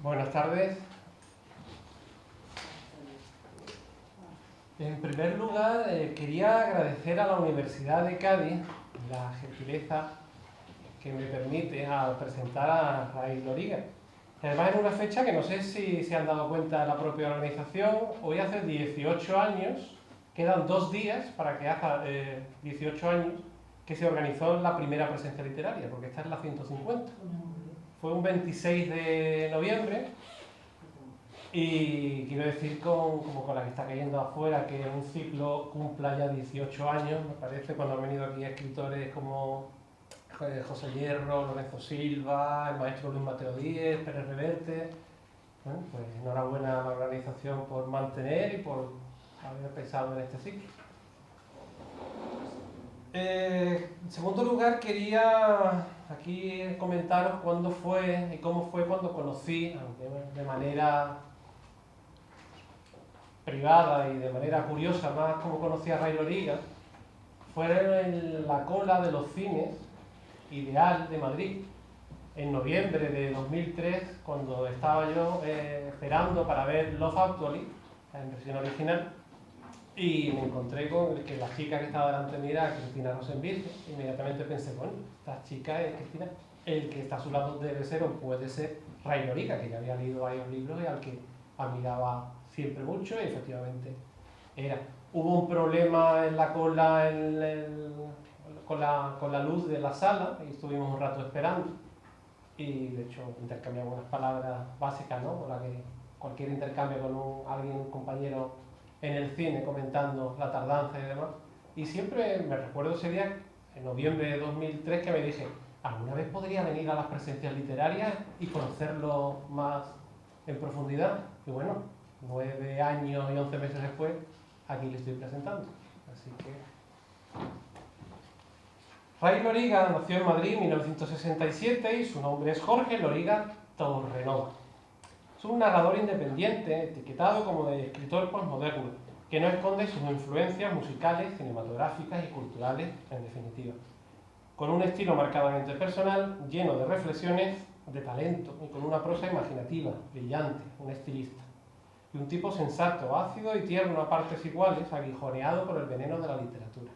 Buenas tardes. En primer lugar, quería agradecer a la Universidad de Cádiz la gentileza que me permite presentar a Raíz Loriga. Además, en una fecha que no sé si se han dado cuenta la propia organización, hoy hace 18 años, quedan 2 días para que haga 18 años que se organizó la primera presencia literaria, porque esta es la 150. Fue un 26 de noviembre. Y quiero decir, como con la que está cayendo afuera, que un ciclo cumpla ya 18 años, me parece, cuando han venido aquí escritores como José Hierro, Lorenzo Silva, el maestro Luis Mateo Díez, Pérez Reverte. Bueno, pues enhorabuena a la organización por mantener y por haber pensado en este ciclo. En segundo lugar, quería aquí comentaros cuándo fue y cómo fue cuando conocí, aunque de manera privada y de manera curiosa, más como conocí a Raíz Loriga, fue en la cola de los cines Ideal de Madrid, en noviembre de 2003, cuando estaba yo esperando para ver Love Actually, la versión original, y me encontré con que la chica que estaba delante de mí era Cristina Rosenvirgen. Inmediatamente pensé, bueno, esta chica es Cristina, el que está a su lado debe ser o puede ser Raíz Loriga, que ya había leído varios libros y al que admiraba siempre mucho, y efectivamente era. Hubo un problema en la cola con la luz de la sala y estuvimos un rato esperando, y de hecho intercambiamos unas palabras básicas, ¿no? Por la que cualquier intercambio con un compañero en el cine comentando la tardanza y demás. Y siempre me recuerdo ese día, en noviembre de 2003, que me dije, ¿alguna vez podría venir a las presencias literarias y conocerlo más en profundidad? Y bueno, 9 años y 11 meses después, aquí le estoy presentando. Así que... Raíz Loriga nació en Madrid en 1967 y su nombre es Jorge Loriga Torrenova. Es un narrador independiente, etiquetado como de escritor postmoderno, que no esconde sus influencias musicales, cinematográficas y culturales, en definitiva. Con un estilo marcadamente personal, lleno de reflexiones, de talento y con una prosa imaginativa, brillante, un estilista. Y un tipo sensato, ácido y tierno a partes iguales, aguijoneado por el veneno de la literatura,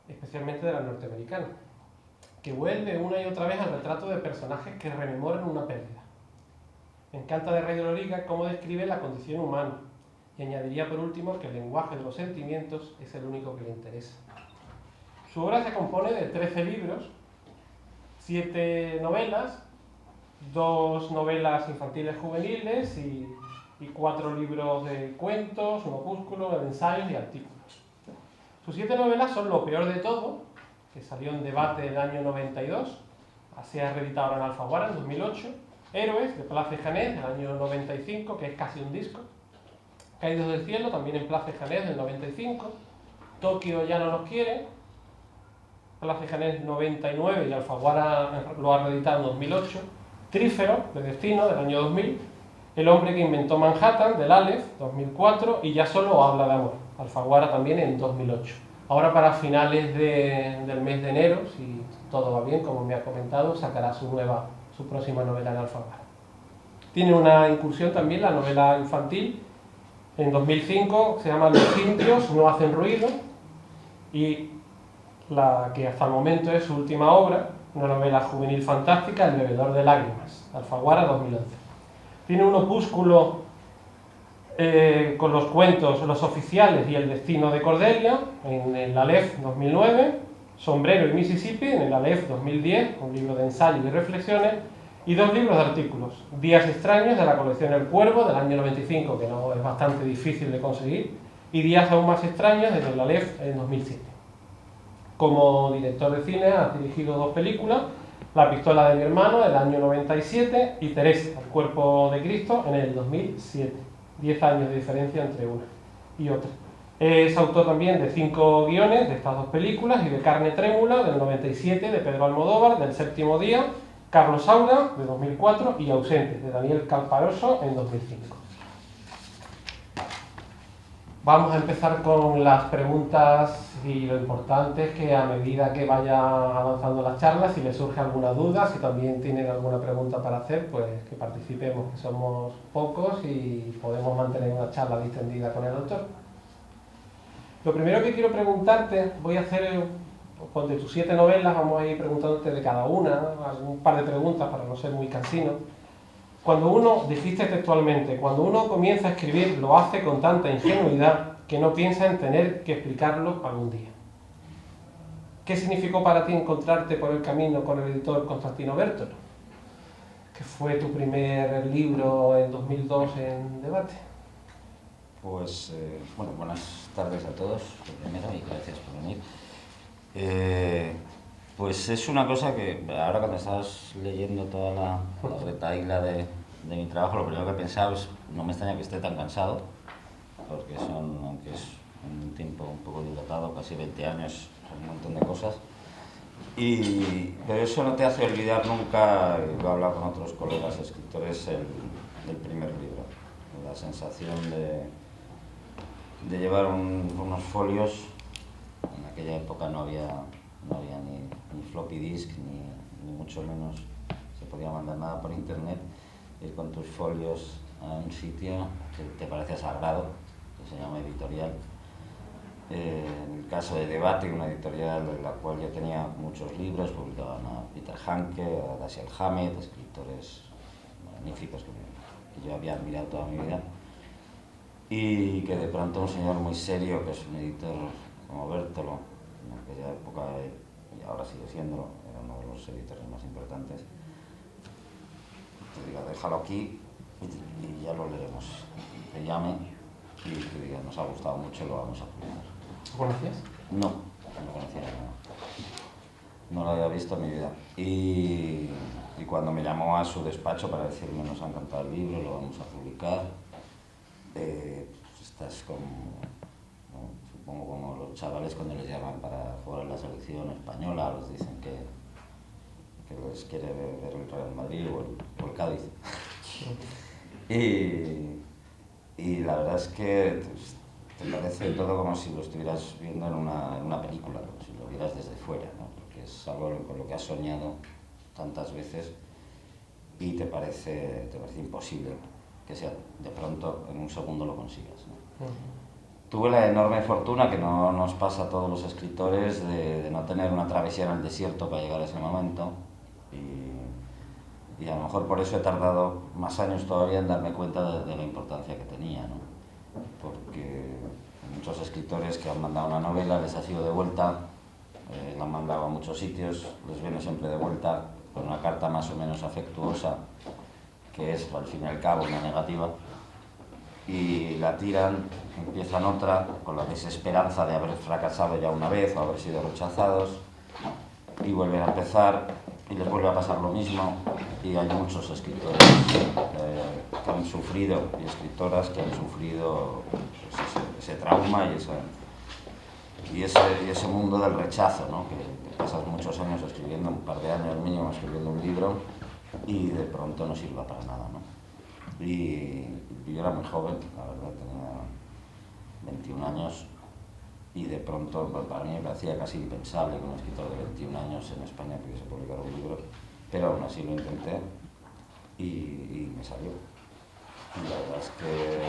especialmente de la norteamericana, que vuelve una y otra vez al retrato de personajes que rememoran una pérdida. Me encanta de Raíz Loriga cómo describe la condición humana, y añadiría por último que el lenguaje de los sentimientos es el único que le interesa. Su obra se compone de 13 libros, 7 novelas, 2 novelas infantiles juveniles y 4 libros de cuentos, un opúsculo, de ensayos y artículos. Sus 7 novelas son Lo peor de todo, que salió en debate en el año 92, se ha reeditado ahora en Alfaguara en 2008, Héroes, de Place Janés, del año 95, que es casi un disco, Caídos del cielo, también en Place Janés, del 95, Tokio ya no nos quiere, Place Janés 99 y Alfaguara lo ha reeditado en 2008, Trífero, de Destino, del año 2000, El hombre que inventó Manhattan, del Aleph, 2004, y Ya solo habla de amor, Alfaguara también en 2008. Ahora para finales del mes de enero, si todo va bien, como me ha comentado, sacará su próxima novela en Alfaguara. Tiene una incursión también, la novela infantil, en 2005, se llama Los indios no hacen ruido, y la que hasta el momento es su última obra, una novela juvenil fantástica, El bebedor de lágrimas, Alfaguara 2011. Tiene un opúsculo con los cuentos Los oficiales y El destino de Cordelia, en el Aleph 2009, Sombrero y Mississippi, en el Aleph 2010, un libro de ensayos y reflexiones, y 2 libros de artículos, Días extraños, de la colección El Cuervo, del año 95, que no es bastante difícil de conseguir, y Días aún más extraños, desde el Aleph, en 2007. Como director de cine ha dirigido 2 películas, La pistola de mi hermano, del año 97, y Teresa, el cuerpo de Cristo, en el 2007. 10 años de diferencia entre una y otra. Es autor también de 5 guiones de estas 2 películas y de Carne trémula, del 97, de Pedro Almodóvar, del Séptimo día, Carlos Saura, de 2004, y Ausentes, de Daniel Calparoso, en 2005. Vamos a empezar con las preguntas y lo importante es que a medida que vaya avanzando las charlas, si les surge alguna duda, si también tienen alguna pregunta para hacer, pues que participemos, que somos pocos y podemos mantener una charla distendida con el autor. Lo primero que quiero preguntarte, voy a hacer, pues, de tus 7 novelas, vamos a ir preguntándote de cada una, un par de preguntas para no ser muy cansino. Cuando uno, dijiste textualmente, cuando uno comienza a escribir lo hace con tanta ingenuidad que no piensa en tener que explicarlo algún día. ¿Qué significó para ti encontrarte por el camino con el editor Constantino Bértolo, que fue tu primer libro en 2002 en Debate? Pues, bueno, buenas tardes a todos, primero, y gracias por venir. Pues es una cosa que ahora cuando estabas leyendo toda la retahíla de mi trabajo, lo primero que he pensado es, no me extraña que esté tan cansado, porque aunque es un tiempo un poco dilatado, casi 20 años, son un montón de cosas. Pero eso no te hace olvidar nunca, lo he hablado con otros colegas escritores, el primer libro. La sensación de llevar unos folios. En aquella época no había ni floppy disk, ni mucho menos se podía mandar nada por internet. Ir con tus folios a un sitio que te parece sagrado, que se llama editorial. En el caso de Debate, una editorial en la cual yo tenía muchos libros, publicaban a Peter Hanke, a Dashiell Hammett, escritores magníficos que yo había admirado toda mi vida, y que de pronto un señor muy serio, que es un editor como Bértolo, en aquella época, y ahora sigue siendo, era uno de los editores más importantes, te diga, déjalo aquí y ya lo leeremos. Te llame y te diga, nos ha gustado mucho y lo vamos a publicar. ¿Lo conocías? No lo conocía, no lo había visto en mi vida. Y cuando me llamó a su despacho para decirme, nos ha encantado el libro, lo vamos a publicar, pues estás como, ¿no? Supongo como los chavales cuando les llaman para jugar en la selección española, les dicen que les quiere ver el Real Madrid o el Cádiz. Y la verdad es que te parece todo como si lo estuvieras viendo en una película, como si lo vieras desde fuera, ¿no? Porque es algo con lo que has soñado tantas veces y te parece imposible que sea de pronto en un segundo lo consigas, ¿no? Tuve la enorme fortuna, que no nos pasa a todos los escritores, de no tener una travesía en el desierto para llegar a ese momento, y a lo mejor por eso he tardado más años todavía en darme cuenta de la importancia que tenía, ¿no? Porque muchos escritores que han mandado una novela les ha sido de vuelta, la han mandado a muchos sitios, les viene siempre de vuelta con una carta más o menos afectuosa, que es al fin y al cabo una negativa, y la tiran, empiezan otra con la desesperanza de haber fracasado ya una vez o haber sido rechazados, y vuelven a empezar y les vuelve a pasar lo mismo, y hay muchos escritores que han sufrido, y escritoras que han sufrido pues, ese trauma y ese mundo del rechazo, ¿no? Que pasas muchos años escribiendo, un par de años mínimo escribiendo un libro, y de pronto no sirva para nada, ¿no? Y yo era muy joven, la verdad, tenía 21 años, y de pronto, pues, para mí me parecía casi impensable que un escritor de 21 años en España pudiese publicar un libro, pero aún así lo intenté y me salió. Y la verdad es que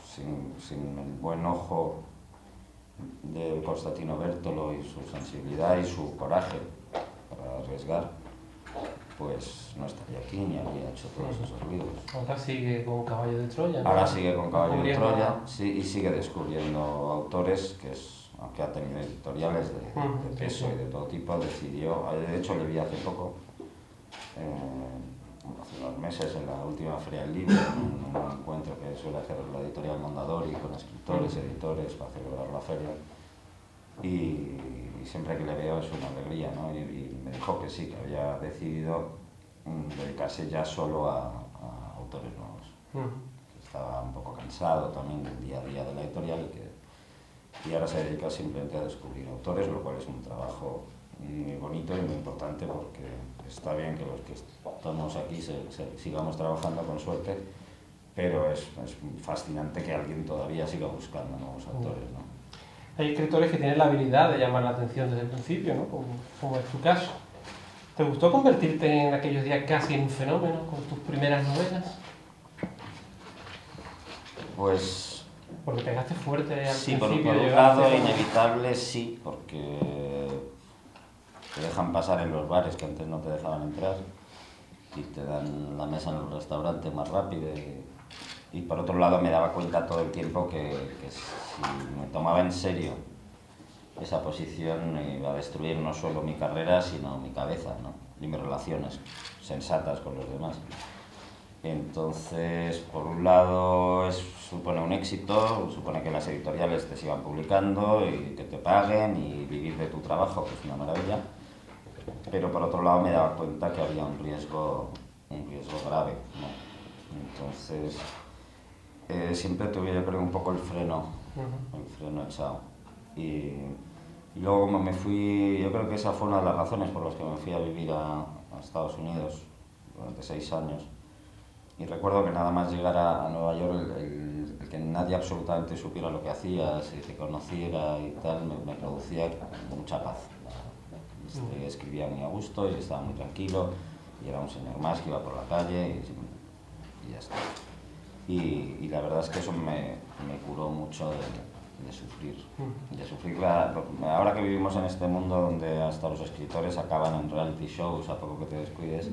sin el buen ojo de Constantino Bértolo y su sensibilidad y su coraje para arriesgar, pues no estaría aquí ni habría hecho todos esos libros. Ahora sigue con Caballo de Troya, ¿no? Ahora sigue con Caballo de Troya, sí, y sigue descubriendo autores aunque ha tenido editoriales de peso y de todo tipo, decidió, de hecho le vi hace poco, hace unos meses en la última Feria del Libro, en un encuentro que suele hacer la editorial Mondadori con escritores, editores para celebrar la feria, y siempre que le veo es una alegría, ¿no? Y me dijo que sí, que había decidido dedicarse ya solo a autores nuevos, que estaba un poco cansado también del día a día de la editorial y ahora se dedica simplemente a descubrir autores, lo cual es un trabajo muy bonito y muy importante, porque está bien que los que estamos aquí sigamos trabajando con suerte, pero es fascinante que alguien todavía siga buscando nuevos autores, ¿no? Hay escritores que tienen la habilidad de llamar la atención desde el principio, ¿no? Como es tu caso. ¿Te gustó convertirte en aquellos días casi en un fenómeno con tus primeras novelas? Pues Porque pegaste fuerte al sí, principio. por un lado inevitable sí, porque te dejan pasar en los bares que antes no te dejaban entrar y te dan la mesa en el restaurante más rápido y por otro lado me daba cuenta todo el tiempo que si me tomaba en serio esa posición iba a destruir no solo mi carrera sino mi cabeza, ¿no? Y mis relaciones sensatas con los demás. Entonces, por un lado supone un éxito, supone que las editoriales te sigan publicando y que te paguen y vivir de tu trabajo, que es una maravilla. Pero por otro lado me daba cuenta que había un riesgo grave, ¿no? Entonces, siempre tuve, yo creo, un poco el freno echado. Y luego como me fui, yo creo que esa fue una de las razones por las que me fui a vivir a Estados Unidos durante 6 años. Y recuerdo que nada más llegar a Nueva York, el que nadie absolutamente supiera lo que hacías y te conociera y tal, me producía mucha paz. Escribía muy a gusto y estaba muy tranquilo y era un señor más que iba por la calle y ya está. Y la verdad es que eso me curó mucho de sufrir. Ahora que vivimos en este mundo donde hasta los escritores acaban en reality shows a poco que te descuides,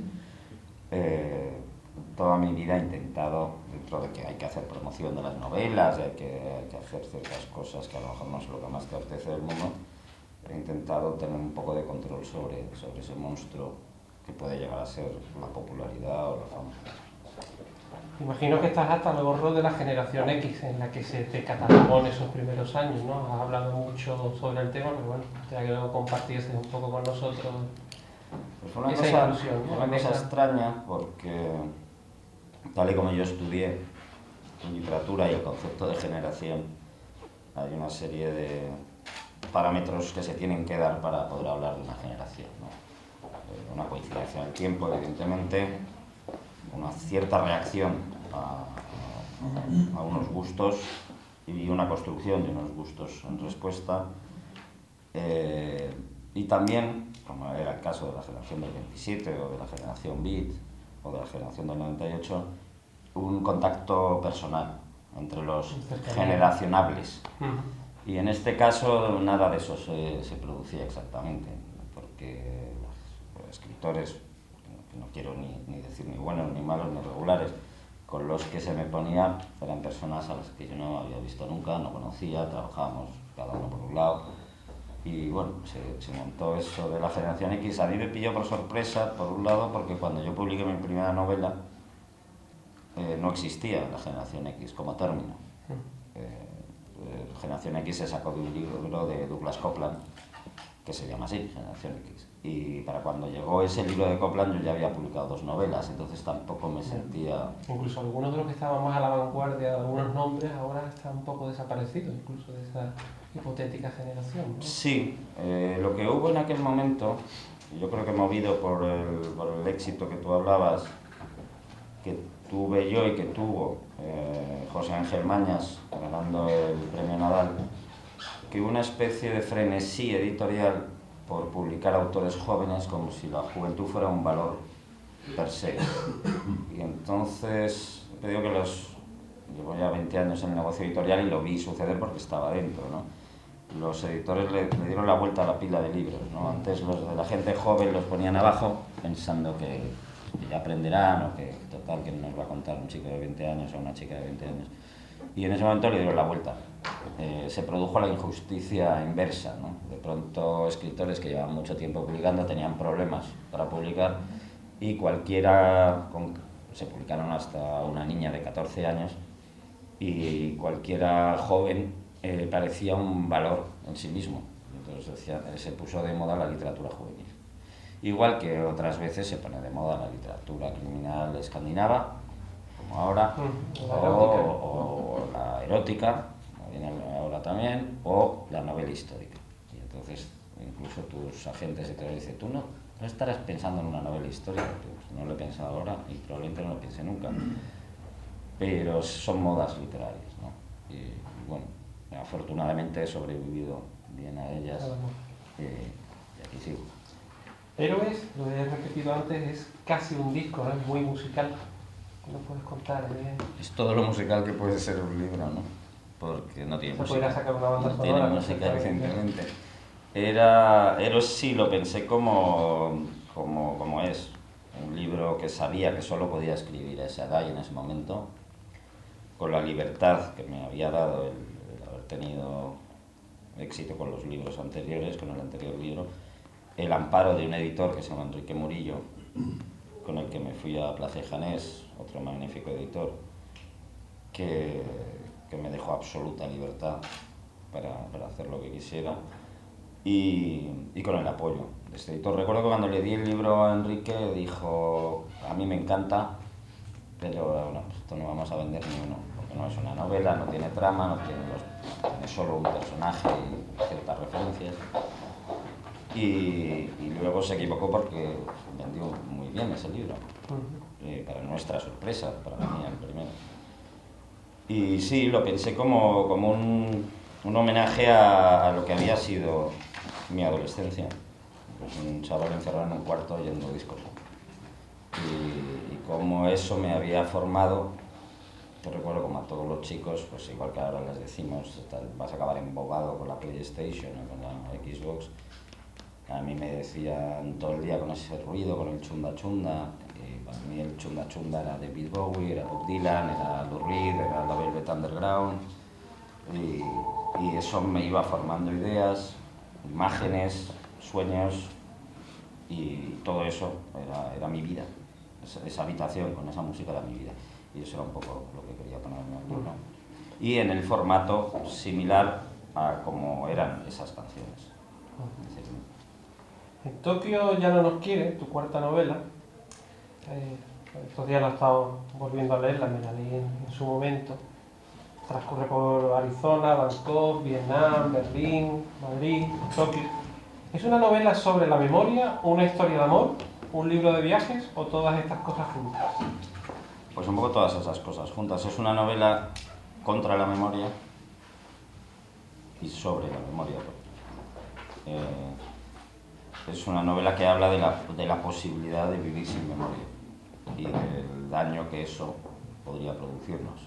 toda mi vida he intentado, dentro de que hay que hacer promoción de las novelas, hay que hacer ciertas cosas que a lo mejor no es lo que más te apetece del mundo, he intentado tener un poco de control sobre ese monstruo que puede llegar a ser la popularidad o la fama. Imagino que estás hasta el gorro de la generación X, en la que se te catalogó en esos primeros años, ¿no? Has hablado mucho sobre el tema, pero bueno, ya que lo compartieses un poco con nosotros. Pues fue una cosa extraña, porque tal y como yo estudié literatura y el concepto de generación, hay una serie de parámetros que se tienen que dar para poder hablar de una generación, ¿no? Una coincidencia en el tiempo, evidentemente, una cierta reacción a unos gustos y una construcción de unos gustos en respuesta, y también, como era el caso de la generación del 27 o de la generación Beat o de la generación del 98, un contacto personal entre los generacionables. Y en este caso nada de eso se producía exactamente, porque los escritores, que no quiero ni decir ni buenos, ni malos, ni regulares, con los que se me ponía eran personas a las que yo no había visto nunca, no conocía, trabajábamos cada uno por un lado. Y bueno, se montó eso de la generación X. A mí me pilló por sorpresa, por un lado, porque cuando yo publiqué mi primera novela no existía la generación X como término. Generación X se sacó de un libro de Douglas Coupland que se llama así, Generación X. Y para cuando llegó ese libro de Coupland yo ya había publicado 2 novelas, entonces tampoco me sentía... Incluso algunos de los que estaban más a la vanguardia, algunos nombres, ahora están un poco desaparecidos, incluso de esa hipotética generación, ¿no? Sí, lo que hubo en aquel momento, yo creo que movido por el éxito que tú hablabas, que tuve yo y que tuvo José Ángel Mañas ganando el premio Nadal, que hubo una especie de frenesí editorial por publicar autores jóvenes como si la juventud fuera un valor per se. Y entonces, te digo que llevo ya 20 años en el negocio editorial y lo vi suceder porque estaba dentro, ¿no? Los editores le dieron la vuelta a la pila de libros, ¿no? Antes los de la gente joven los ponían abajo pensando que ya aprenderán o que total que nos va a contar un chico de 20 años o una chica de 20 años. Y en ese momento le dieron la vuelta. Se produjo la injusticia inversa, ¿no? De pronto escritores que llevaban mucho tiempo publicando tenían problemas para publicar y se publicaron hasta una niña de 14 años y cualquiera joven parecía un valor en sí mismo. Entonces se puso de moda la literatura juvenil. Igual que otras veces se pone de moda la literatura criminal escandinava, como ahora, o la erótica, como viene ahora también, o la novela histórica. Y entonces incluso tus agentes te dicen, tú no estarás pensando en una novela histórica, pues no lo he pensado ahora y probablemente no lo piense nunca. pero son modas literarias, ¿no? Y bueno, afortunadamente he sobrevivido bien a ellas y aquí sigo. Héroes, lo he repetido antes, es casi un disco, ¿no? Es muy musical. ¿Qué nos puedes contar? Es todo lo musical que puede ser un libro, ¿no? Porque no tiene Se música. podría sacar una banda No sonora, tiene música, perfectamente. evidentemente. Héroes sí lo pensé como es. Un libro que sabía que solo podía escribir a esa edad y en ese momento, con la libertad que me había dado el haber tenido éxito con los libros anteriores, con el anterior libro, el amparo de un editor que se llama Enrique Murillo, con el que me fui a Plaza y Janés, otro magnífico editor, que me dejó absoluta libertad para hacer lo que quisiera, y con el apoyo de este editor. Recuerdo que cuando le di el libro a Enrique dijo: a mí me encanta, pero bueno, esto no vamos a vender ni uno, porque no es una novela, no tiene trama, tiene solo un personaje y ciertas referencias. Y luego se equivocó porque vendió muy bien ese libro, para nuestra sorpresa, para mí el primero. Y sí, lo pensé como un homenaje a lo que había sido mi adolescencia. Pues un chaval encerrado en un cuarto oyendo discos. Y cómo eso me había formado. Yo recuerdo como a todos los chicos, pues igual que ahora les decimos, vas a acabar embobado con la PlayStation o con la Xbox. A mí me decían todo el día con ese ruido, con el chunda chunda. Y para mí el chunda chunda era David Bowie, era Bob Dylan, era Lou Reed, era la Velvet Underground. Y eso me iba formando ideas, imágenes, sueños, y todo eso era mi vida. Esa habitación con esa música era mi vida. Y eso era un poco lo que quería poner en el libro. Y en el formato similar a como eran esas canciones. En Tokio ya no nos quiere, tu cuarta novela. Estos días la he estado volviendo a leerla, me la leí en su momento. Transcurre por Arizona, Bangkok, Vietnam, Berlín, Madrid, Tokio. ¿Es una novela sobre la memoria, una historia de amor, un libro de viajes o todas estas cosas juntas? Pues un poco todas esas cosas juntas. Es una novela contra la memoria y sobre la memoria. Es una novela que habla de la posibilidad de vivir sin memoria y del daño que eso podría producirnos.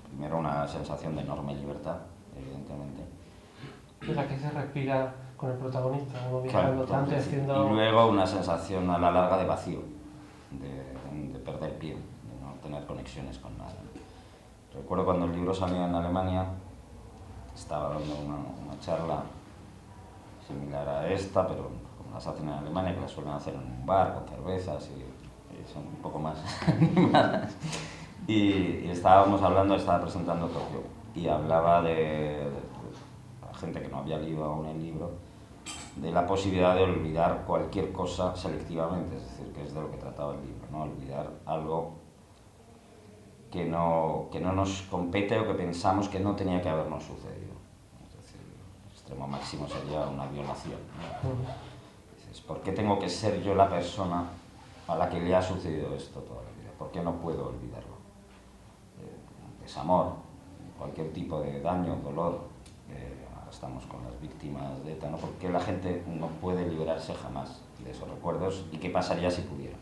Primero, una sensación de enorme libertad, evidentemente. Es la que se respira con el protagonista, uno Claro, viajando tanto y haciendo... Y luego una sensación a la larga de vacío, de perder pie, de no tener conexiones con nada. Recuerdo cuando el libro salió en Alemania, estaba dando una charla similar a esta, pero como las hacen en Alemania, que las suelen hacer en un bar con cervezas y son un poco más animadas. Y estaba presentando Tokio y hablaba de la gente que no había leído aún el libro, de la posibilidad de olvidar cualquier cosa selectivamente, es decir, que es de lo que trataba el libro, ¿no? Olvidar algo que no nos compete o que pensamos que no tenía que habernos sucedido. Es decir, el extremo máximo sería una violación, ¿no? Dices, ¿por qué tengo que ser yo la persona a la que le ha sucedido esto toda la vida? ¿Por qué no puedo olvidarlo? Desamor, cualquier tipo de daño, dolor. Ahora estamos con las víctimas de ETA, ¿no? ¿Por qué la gente no puede liberarse jamás de esos recuerdos? ¿Y qué pasaría si pudiera?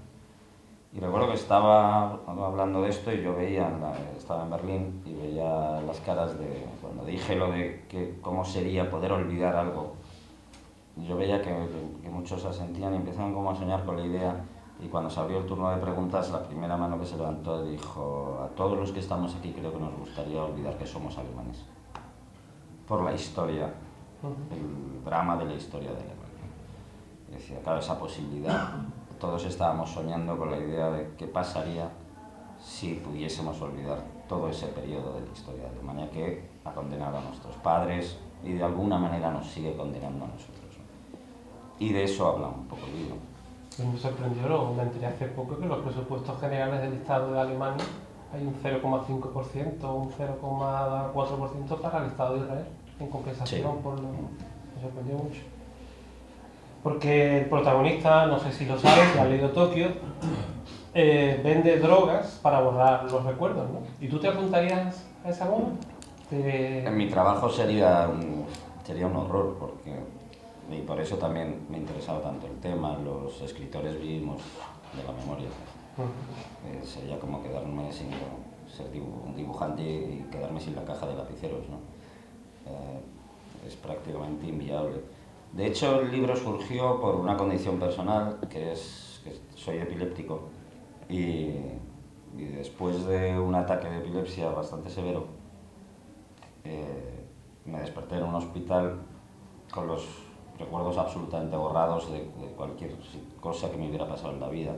Y recuerdo que estaba hablando de esto y yo estaba en Berlín y veía las caras de, cuando dije lo de cómo sería poder olvidar algo, yo veía que muchos se asentían y empezaban como a soñar con la idea. Y cuando se abrió el turno de preguntas, la primera mano que se levantó dijo: a todos los que estamos aquí creo que nos gustaría olvidar que somos alemanes. Por la historia, el drama de la historia de Alemania. Y decía, claro, esa posibilidad, todos estábamos soñando con la idea de qué pasaría si pudiésemos olvidar todo ese periodo de la historia de Alemania que ha condenado a nuestros padres y de alguna manera nos sigue condenando a nosotros, ¿no? Y de eso habla un poco el libro. Me sorprendió, me enteré hace poco que los presupuestos generales del Estado de Alemania hay un 0,5%, un 0,4% para el Estado de Israel, en compensación Sí. por lo... Me sorprendió mucho. Porque el protagonista, no sé si lo sabes, si has leído Tokio, vende drogas para borrar los recuerdos, ¿no? ¿Y tú te apuntarías a esa moda? En mi trabajo sería un horror, porque, y por eso también me ha interesado tanto el tema. Los escritores vivimos de la memoria. Sería como quedarme sin ser un dibujante y quedarme sin la caja de lapiceros, ¿no? Es prácticamente inviable. De hecho, el libro surgió por una condición personal, que es que soy epiléptico, y después de un ataque de epilepsia bastante severo, me desperté en un hospital con los recuerdos absolutamente borrados de cualquier cosa que me hubiera pasado en la vida,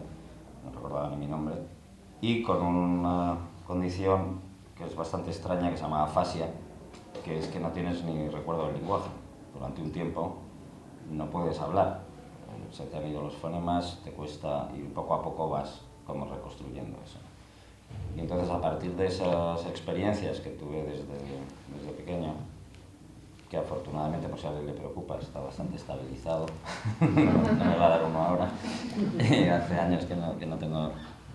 no recordaba ni mi nombre, y con una condición que es bastante extraña, que se llama afasia, que es que no tienes ni recuerdo del lenguaje. Durante un tiempo no puedes hablar, se te han ido los fonemas, te cuesta, y poco a poco vas como reconstruyendo eso. Y entonces, a partir de esas experiencias que tuve desde pequeño, que afortunadamente, por si a alguien le preocupa, está bastante estabilizado, no me va a dar uno ahora, hace años que no tengo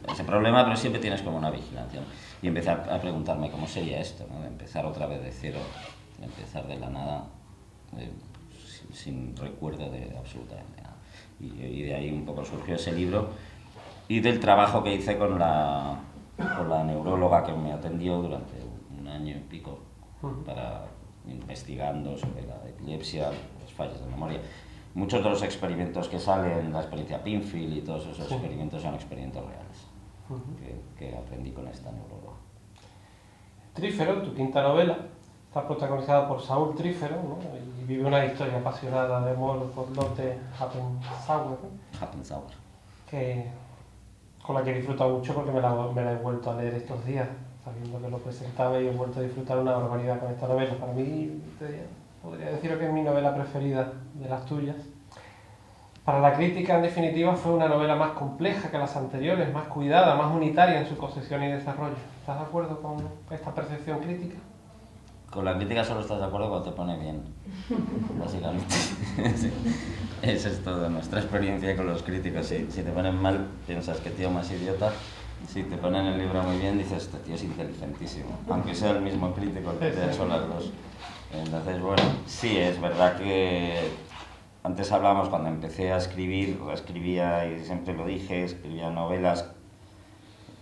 ese problema, pero siempre tienes como una vigilancia, ¿no? Y empecé a preguntarme cómo sería esto, ¿no? De empezar otra vez de cero, de empezar de la nada, sin recuerdo de absolutamente nada. Y de ahí un poco surgió ese libro, y del trabajo que hice con la neuróloga que me atendió durante un año y pico, investigando sobre la epilepsia, las fallas de memoria. Muchos de los experimentos que salen, la experiencia Pinfield y todos esos experimentos son experimentos reales, que aprendí con esta neuróloga. Trífero, tu quinta novela, está protagonizada por Saúl Trífero, ¿no? Y vive una historia apasionada de amor por Lotte Happensauer, con la que he disfrutado mucho porque me la he vuelto a leer estos días, sabiendo que lo presentaba, y he vuelto a disfrutar una barbaridad con esta novela. Para mí, podría decir que es mi novela preferida de las tuyas. Para la crítica, en definitiva, fue una novela más compleja que las anteriores, más cuidada, más unitaria en su concepción y desarrollo. ¿Estás de acuerdo con esta percepción crítica? Con la crítica solo estás de acuerdo cuando te pone bien, básicamente. Sí. Esa es toda nuestra experiencia con los críticos. Si te ponen mal, piensas que tío más idiota. Si te ponen el libro muy bien, dices, este tío es inteligentísimo, aunque sea el mismo crítico el que te ha hecho las dos. Entonces, bueno, sí, es verdad que antes hablábamos, cuando empecé a escribir, escribía, y siempre lo dije, escribía novelas.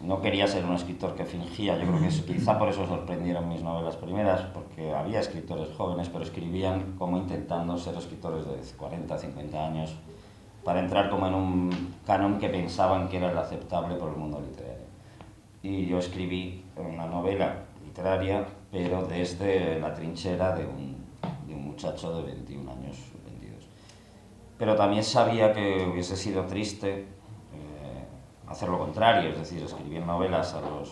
No quería ser un escritor que fingía. Yo creo que quizá por eso sorprendieron mis novelas primeras, porque había escritores jóvenes, pero escribían como intentando ser escritores de 40, 50 años, para entrar como en un canon que pensaban que era el aceptable por el mundo literario. Y yo escribí una novela literaria, pero desde la trinchera de un muchacho de 21 años, 22. Pero también sabía que hubiese sido triste hacer lo contrario, es decir, escribir novelas a los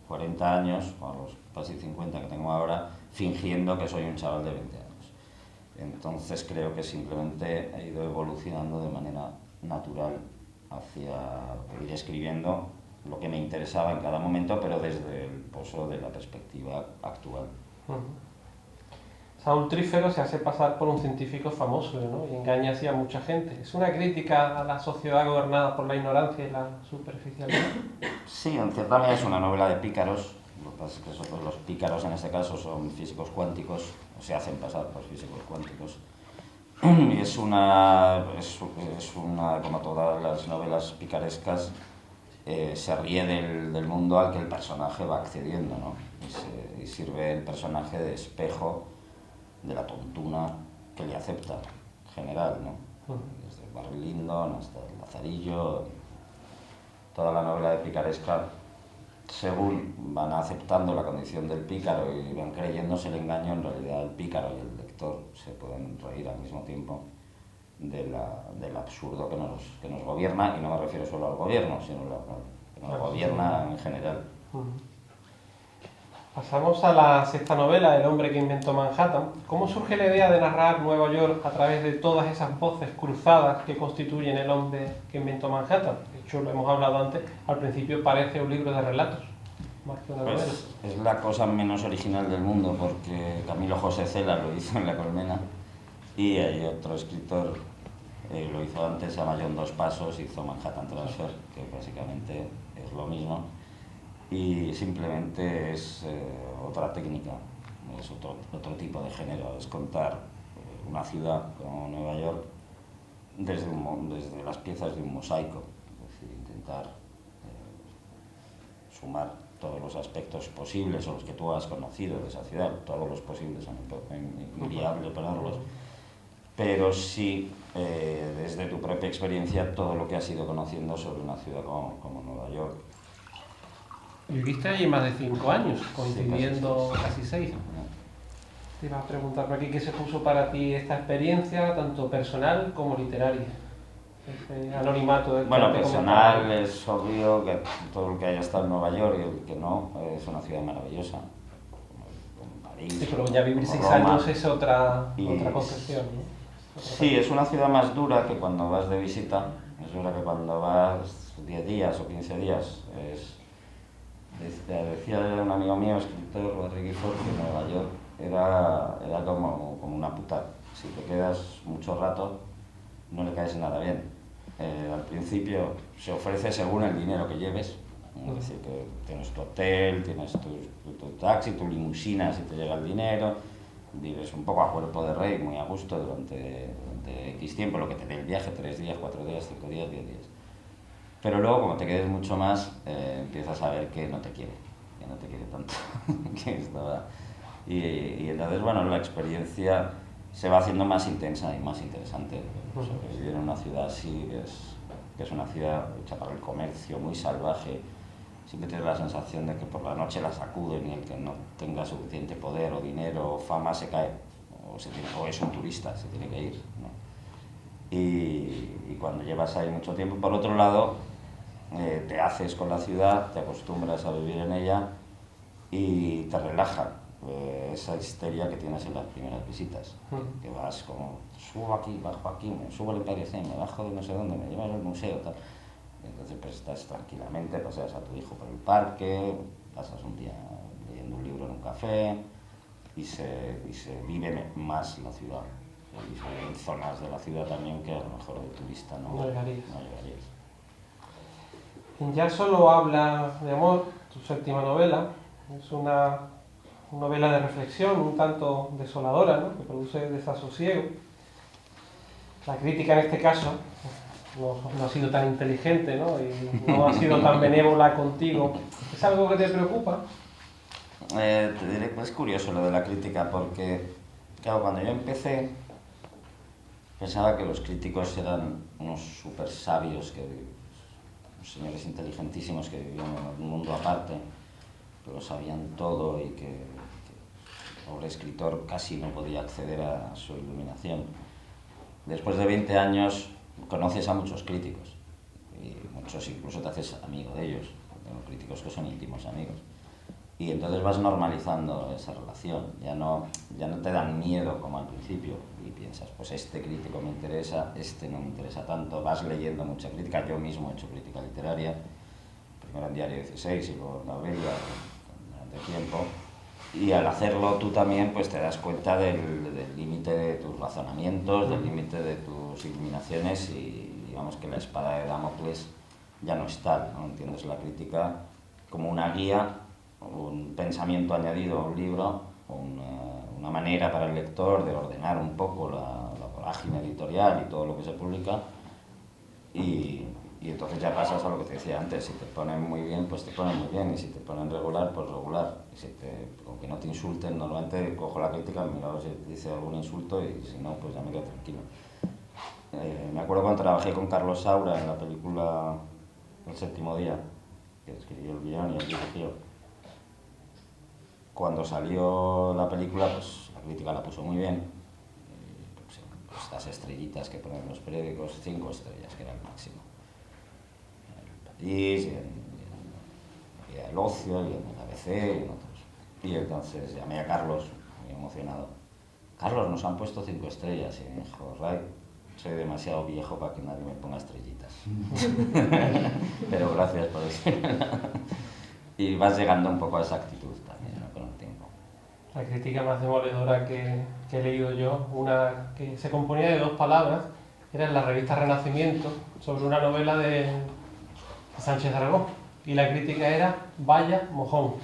40 años, o a los casi 50 que tengo ahora, fingiendo que soy un chaval de 20 años. Entonces creo que simplemente he ido evolucionando de manera natural hacia ir escribiendo lo que me interesaba en cada momento, pero desde el pozo de la perspectiva actual. Saúl Trífero se hace pasar por un científico famoso, ¿no? Y engaña así a mucha gente. ¿Es una crítica a la sociedad gobernada por la ignorancia y la superficialidad? Sí, en cierta medida es una novela de pícaros. Lo que pasa es que los pícaros en este caso son físicos cuánticos, o se hacen pasar por físicos cuánticos. Y es una, como todas las novelas picarescas, se ríe del mundo al que el personaje va accediendo, ¿no? Y sirve el personaje de espejo de la tontuna que le acepta en general, ¿no? Desde Barry Lyndon hasta el Lazarillo, toda la novela de picaresca, según van aceptando la condición del pícaro y van creyéndose el engaño, en realidad el pícaro y el lector se pueden reír al mismo tiempo del absurdo que nos gobierna, y no me refiero solo al gobierno, sino que nos gobierna en general. Pasamos a la sexta novela, El hombre que inventó Manhattan. ¿Cómo surge la idea de narrar Nueva York a través de todas esas voces cruzadas que constituyen El hombre que inventó Manhattan? De hecho, lo hemos hablado antes, al principio parece un libro de relatos, más que una novela. Es la cosa menos original del mundo, porque Camilo José Cela lo hizo en La Colmena, y hay otro escritor, lo hizo antes, se llama John Dos Pasos, hizo Manhattan Transfer, que básicamente lo mismo, y simplemente es otra técnica, es otro tipo de género, es contar una ciudad como Nueva York desde las piezas de un mosaico, es decir, intentar sumar todos los aspectos posibles o los que tú has conocido de esa ciudad, todos los posibles son inviable ponerlos, pero sí desde tu propia experiencia todo lo que has ido conociendo sobre una ciudad como Nueva York. Viviste allí más de 5 años, coincidiendo Sí, casi 6. Te iba a preguntar por aquí qué se puso para ti esta experiencia, tanto personal como literaria. Ese anonimato del Bueno, que te personal comentaba. es obvio que todo el que haya estado en Nueva York y el que no, es una ciudad maravillosa, como París, Sí, pero ya vivir como 6 Roma. años es otra Y concepción, ¿no? sí, es una ciudad más dura que cuando vas de visita. Es verdad que cuando vas 10 días o 15 días decía un amigo mío, escritor, Rodríguez Ford, que Nueva York era como una puta. Si te quedas mucho rato, no le caes nada bien. Al principio se ofrece según el dinero que lleves, es decir, que tienes tu hotel, tienes tu taxi, tu limusina si te llega el dinero, vives un poco a cuerpo de rey, muy a gusto durante X tiempo, lo que te dé el viaje, 3 días, 4 días, 5 días, 10 días. Pero luego, como te quedes mucho más, empiezas a ver que no te quiere tanto. Y entonces, bueno, la experiencia se va haciendo más intensa y más interesante. Vivir en una ciudad así, que es una ciudad hecha para el comercio, muy salvaje, siempre tienes la sensación de que por la noche la sacuden y el que no tenga suficiente poder o dinero o fama se cae, o es un turista, se tiene que ir, ¿no? Y cuando llevas ahí mucho tiempo, por otro lado, te haces con la ciudad, te acostumbras a vivir en ella y te relaja esa histeria que tienes en las primeras visitas, que vas como, subo aquí, bajo aquí, me subo al Empire State, me bajo de no sé dónde, me llevan al museo, tal. Entonces pues estás tranquilamente, paseas a tu hijo por el parque, pasas un día leyendo un libro en un café y se vive más la ciudad. Y hay zonas de la ciudad también que a lo mejor de turista no llegarías. Ya solo habla de amor, tu séptima novela. Es una novela de reflexión, un tanto desoladora, ¿no? Que produce desasosiego. La crítica en este caso no ha sido tan inteligente, ¿no? Y no ha sido tan benévola contigo. ¿Es algo que te preocupa? Te diré que es curioso lo de la crítica, porque, claro, cuando yo empecé, pensaba que los críticos eran unos súper sabios, unos señores inteligentísimos que vivían en un mundo aparte, que lo sabían todo y que el pobre escritor casi no podía acceder a su iluminación. Después de 20 años conoces a muchos críticos y muchos incluso te haces amigo de ellos. Tengo críticos que son íntimos amigos. Y entonces vas normalizando esa relación, ya no te dan miedo como al principio y piensas, pues este crítico me interesa, este no me interesa tanto, vas leyendo mucha crítica, yo mismo he hecho crítica literaria, primero en Diario 16 y luego en Novelia durante tiempo, y al hacerlo tú también pues te das cuenta del límite de tus razonamientos, del límite de tus iluminaciones y digamos que la espada de Damocles ya no es tal, ¿no? Entiendes la crítica como una guía, un pensamiento añadido a un libro, una manera para el lector de ordenar un poco la vorágine editorial y todo lo que se publica, y entonces ya pasas a lo que te decía antes, si te ponen muy bien, pues te ponen muy bien, y si te ponen regular, pues regular, y si aunque no te insulten, normalmente cojo la crítica, miro a ver si dice algún insulto, y si no, pues ya me quedo tranquilo. Me acuerdo cuando trabajé con Carlos Saura en la película El séptimo día, que escribió el guión y el dirigió. Cuando salió la película, pues la crítica la puso muy bien. Pues las estrellitas que ponen los periódicos, 5 estrellas, que era el máximo. En el País, y en el Ocio, y en el ABC, y en otros. Y entonces llamé a Carlos, muy emocionado. Carlos, nos han puesto 5 estrellas. Y me dijo, Ray, soy demasiado viejo para que nadie me ponga estrellitas. Pero gracias por eso. Y vas llegando un poco a esa actitud también, ¿no? Con el tiempo. La crítica más demoledora que he leído yo, una que se componía de 2 palabras, era en la revista Renacimiento, sobre una novela de Sánchez Dragó. Y la crítica era, vaya mojón.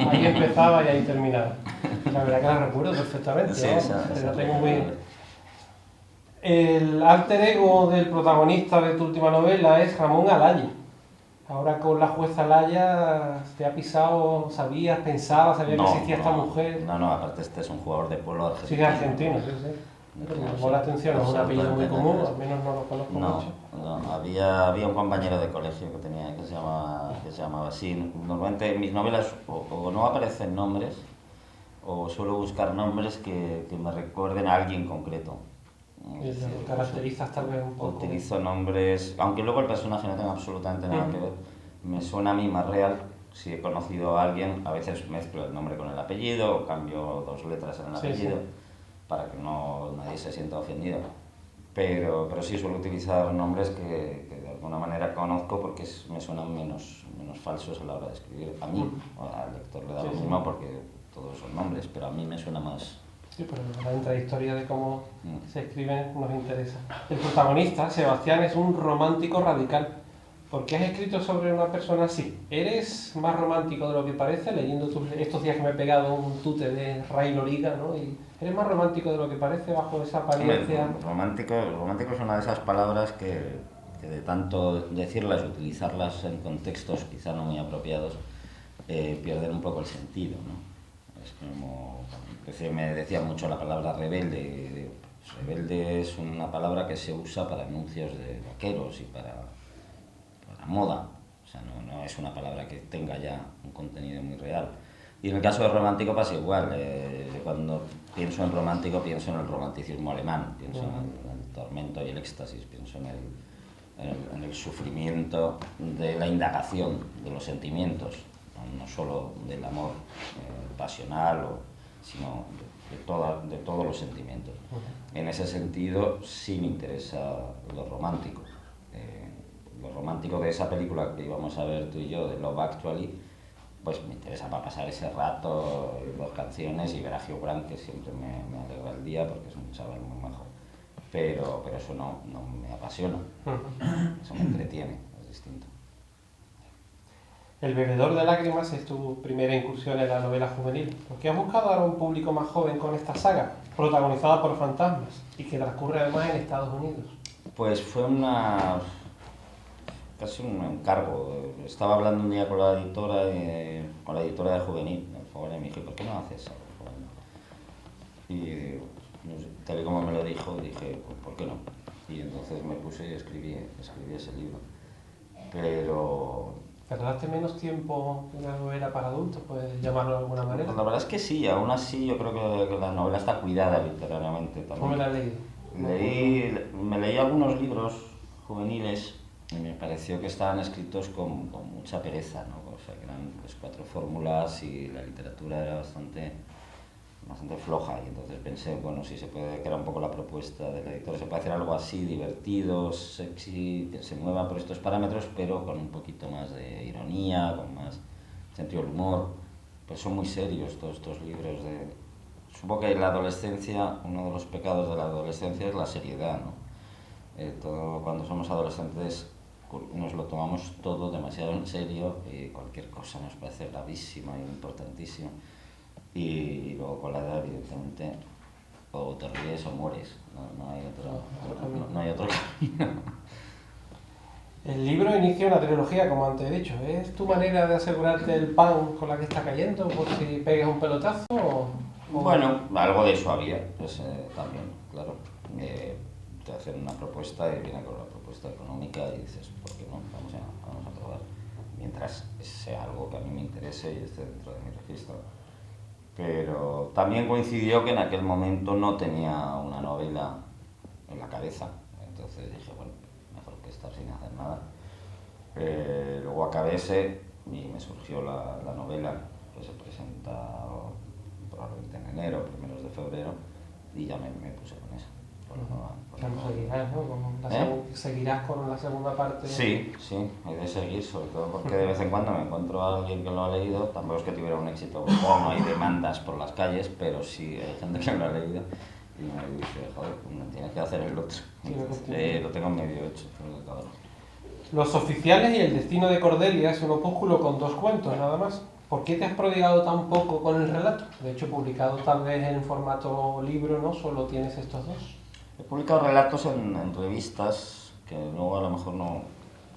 Ahí empezaba y ahí terminaba. La verdad que la recuerdo perfectamente, Sí, la tengo muy... El alter ego del protagonista de tu última novela es Ramón Alaya. Ahora con la jueza Alaya te ha pisado, sabía que existía esta mujer. No, aparte este es un jugador de polo argentino. Sí, argentino, sí. Me llamó la atención, es un apellido muy común, al menos no lo conozco mucho. No, había un compañero de colegio que se llamaba así. Normalmente en mis novelas o no aparecen nombres o suelo buscar nombres que me recuerden a alguien concreto. Y lo caracterizas tal vez un poco. Utilizo nombres, aunque luego el personaje no tenga absolutamente nada que ver, me suena a mí más real. Si he conocido a alguien, a veces mezclo el nombre con el apellido o cambio 2 letras en el apellido para que nadie se sienta ofendido. Pero sí suelo utilizar nombres que de alguna manera conozco porque me suenan menos falsos a la hora de escribir. A mí, al lector le da lo mismo porque todos son nombres, pero a mí me suena más. Sí, pero la intrahistoria de cómo se escriben nos interesa. El protagonista, Sebastián, es un romántico radical. ¿Por qué has escrito sobre una persona así? ¿Eres más romántico de lo que parece? Leyendo estos días que me he pegado un tute de Ray Loriga, ¿no? Y ¿eres más romántico de lo que parece bajo esa apariencia? Romántico es una de esas palabras que de tanto decirlas y utilizarlas en contextos quizá no muy apropiados, pierden un poco el sentido, ¿no? Es como... me decía mucho la palabra rebelde. Rebelde es una palabra que se usa para anuncios de vaqueros y para moda. O sea, no es una palabra que tenga ya un contenido muy real. Y en el caso de romántico pasa igual. Cuando pienso en romántico pienso en el romanticismo alemán, pienso en el tormento y el éxtasis, pienso en el sufrimiento de la indagación de los sentimientos, no solo del amor pasional, sino de todos los sentimientos. En ese sentido sí me interesa lo romántico. Lo romántico de esa película que íbamos a ver tú y yo, de Love Actually, pues me interesa para pasar ese rato, 2 canciones y ver a Hugh Grant, que siempre me alegra el día porque es un chaval muy majo. Pero eso no me apasiona, eso me entretiene, es distinto. El bebedor de lágrimas es tu primera incursión en la novela juvenil. ¿Por qué has buscado ahora un público más joven con esta saga, protagonizada por fantasmas, y que transcurre además en Estados Unidos? Pues fue casi un encargo. Estaba hablando un día con la editora de Juvenil, el Fogón, y me dije, ¿por qué no haces algo juvenil? Y no sé, tal y como me lo dijo, dije, pues, ¿por qué no? Y entonces me puse y escribí ese libro. Pero... ¿Tardaste menos tiempo en una novela para adultos, puedes llamarlo de alguna manera? La verdad es que sí, aún así yo creo que la novela está cuidada literariamente también. ¿Cómo la has leído? Me leí algunos libros juveniles y me pareció que estaban escritos con mucha pereza, ¿no? O sea, que eran pues 4 fórmulas y la literatura era bastante floja, y entonces pensé, bueno, si se puede, que era un poco la propuesta del editor, se puede hacer algo así, divertido, sexy, que se mueva por estos parámetros, pero con un poquito más de ironía, con más sentido del humor. Pues son muy serios todos estos libros de... Supongo que en la adolescencia, uno de los pecados de la adolescencia es la seriedad, ¿no? Todo, cuando somos adolescentes nos lo tomamos todo demasiado en serio y cualquier cosa nos parece gravísima e importantísima. Y luego con la edad, evidentemente, o te ríes o mueres, no hay otro camino. El libro inicia una trilogía, como antes he dicho. ¿Es tu manera de asegurarte el pan con la que está cayendo por si pegas un pelotazo? Bueno, algo de eso había, pues, también, claro. Te hacen una propuesta y viene con la propuesta económica y dices, ¿por qué no? Vamos a probar. Mientras sea algo que a mí me interese y esté dentro de mi registro. Pero también coincidió que en aquel momento no tenía una novela en la cabeza. Entonces dije, bueno, mejor que estar sin hacer nada. Luego acabé ese y me surgió la novela, que se presenta probablemente en enero, primeros de febrero, y ya me puse con eso. Seguirás, ¿no? ¿Seguirás con la segunda parte? Sí, he de seguir, sobre todo porque de vez en cuando me encuentro a alguien que lo ha leído. Tampoco es que tuviera un éxito brutal, no hay demandas por las calles, pero sí hay gente que lo ha leído y me dice, joder, pues me tienes que hacer el otro. Entonces, lo tengo medio hecho, tengo que acabarlo. Los oficiales y el destino de Cordelia es un opúsculo con 2 cuentos, nada más. ¿Por qué te has prodigado tan poco con el relato? De hecho, publicado tal vez en formato libro, ¿no? Solo tienes estos 2. He publicado relatos en revistas que luego a lo mejor no,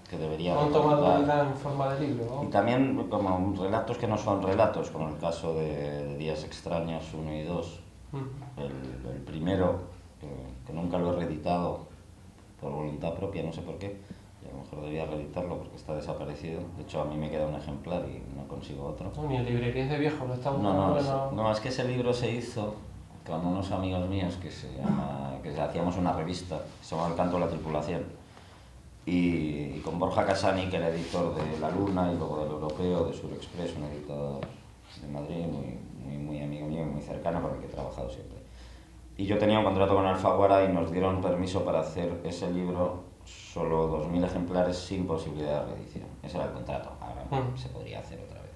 que debería No han tomado recomendar. vida en forma de libro, Y ¿no? también como relatos que no son relatos, como el caso de Días extraños 1 y 2. El primero, que nunca lo he reeditado por voluntad propia, no sé por qué, y a lo mejor debía reeditarlo porque está desaparecido. De hecho, a mí me queda un ejemplar y no consigo otro. No, ni en librerías de viejo lo está buscando. No, es que ese libro se hizo con unos amigos míos que hacíamos una revista, se llama El canto de la tripulación, y con Borja Casani, que era editor de La Luna y luego del Europeo, de Surexpress, un editor de Madrid, muy amigo mío, muy cercano, con el que he trabajado siempre. Y yo tenía un contrato con Alfaguara y nos dieron permiso para hacer ese libro, solo 2000 ejemplares sin posibilidad de reedición. Ese era el contrato, ahora se podría hacer otra vez.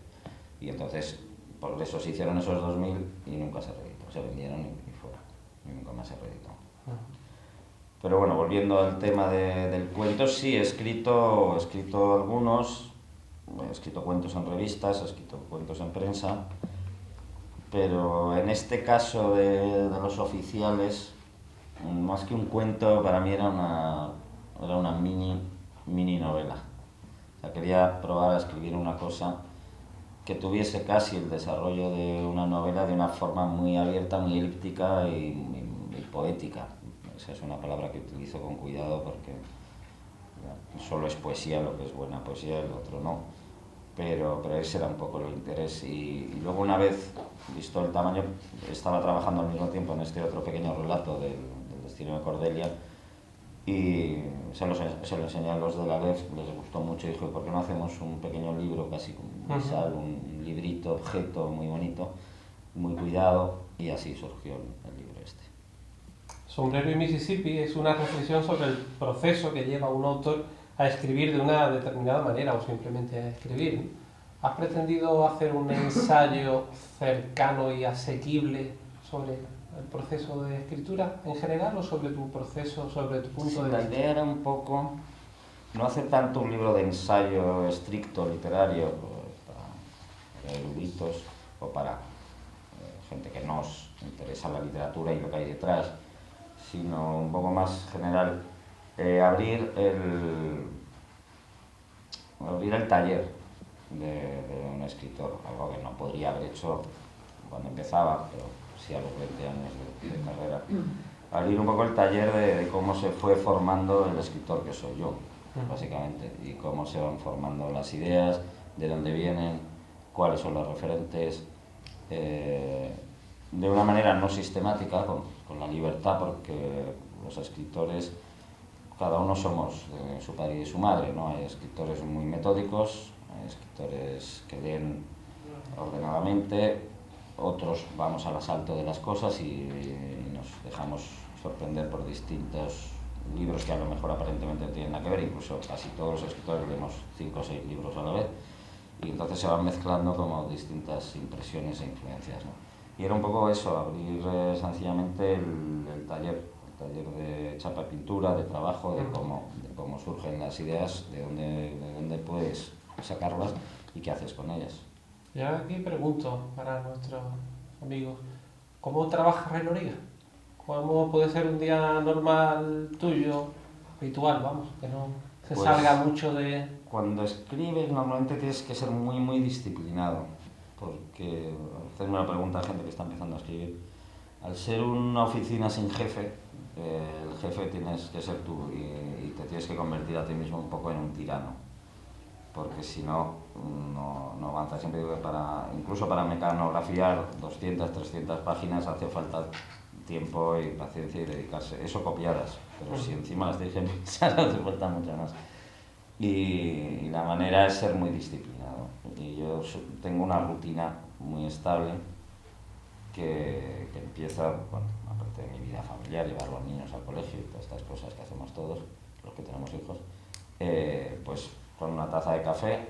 Y entonces, por eso se hicieron esos 2000 y nunca se reeditó. Se vendieron y fuera. Y nunca más se reeditó. Pero bueno, volviendo al tema del cuento, sí, he escrito algunos, he escrito cuentos en revistas, he escrito cuentos en prensa, pero en este caso de los oficiales, más que un cuento, para mí era una mini novela. O sea, quería probar a escribir una cosa que tuviese casi el desarrollo de una novela de una forma muy abierta, muy elíptica y poética. Esa es una palabra que utilizo con cuidado porque solo es poesía lo que es buena poesía, el otro no. Pero ese era un poco el interés. Y luego, una vez visto el tamaño, estaba trabajando al mismo tiempo en este otro pequeño relato del destino de Cordelia y se lo enseñé a los de la LEF, les gustó mucho y dije, ¿por qué no hacemos un pequeño libro casi como un librito, objeto muy bonito, muy cuidado? Y así surgió el libro este. Sombrero y Mississippi es una reflexión sobre el proceso que lleva un autor a escribir de una determinada manera o simplemente a escribir. ¿Has pretendido hacer un ensayo cercano y asequible sobre el proceso de escritura en general o sobre tu proceso, sobre tu punto de vista? La idea era un poco no hacer tanto un libro de ensayo estricto literario para eruditos o para gente que nos interesa la literatura y lo que hay detrás, sino un poco más general, abrir el taller de un escritor, algo que no podría haber hecho cuando empezaba, pero sí a los 20 años de carrera. Abrir un poco el taller de cómo se fue formando el escritor que soy yo, básicamente, y cómo se van formando las ideas, de dónde vienen, cuáles son los referentes, de una manera no sistemática, con la libertad, porque los escritores, cada uno somos su padre y su madre, ¿no? Hay escritores muy metódicos, hay escritores que leen ordenadamente, otros vamos al asalto de las cosas y nos dejamos sorprender por distintos libros que a lo mejor aparentemente no tienen nada que ver, incluso casi todos los escritores leemos 5 o 6 libros a la vez, y entonces se van mezclando como distintas impresiones e influencias, ¿no? Y era un poco eso, abrir sencillamente el taller de chapa y pintura, de trabajo, de cómo surgen las ideas, de dónde puedes sacarlas y qué haces con ellas. Yo aquí pregunto para nuestros amigos, ¿cómo trabaja Ray Loriga? ¿Cómo puede ser un día normal tuyo, habitual, vamos, que no se salga mucho de...? Cuando escribes normalmente tienes que ser muy disciplinado, porque hacerme una pregunta a gente que está empezando a escribir, al ser una oficina sin jefe, el jefe tienes que ser tú y te tienes que convertir a ti mismo un poco en un tirano, porque si no avanzas. Siempre digo que incluso para mecanografiar 200, 300 páginas hace falta tiempo y paciencia y dedicarse. Eso copiadas, pero si encima las tienes que pensar hace falta mucho más. Y la manera es ser muy disciplinado. Y yo tengo una rutina muy estable que empieza, bueno, aparte de mi vida familiar, llevar a los niños al colegio y todas estas cosas que hacemos todos, los que tenemos hijos, pues con una taza de café,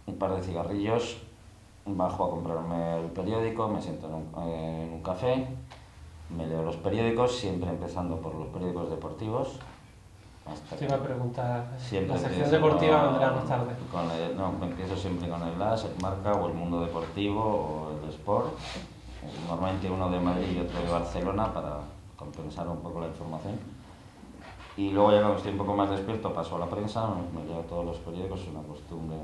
un par de cigarrillos, bajo a comprarme el periódico, me siento en un café, me leo los periódicos, siempre empezando por los periódicos deportivos. hasta Te iba a preguntar, siempre la sección empiezo deportiva vendrá más tarde. no, empiezo siempre con el AS, el Marca o el Mundo Deportivo o el Sport. Normalmente uno de Madrid y otro de Barcelona para compensar un poco la información. Y luego ya cuando estoy un poco más despierto paso a la prensa, me leo todos los periódicos, es una costumbre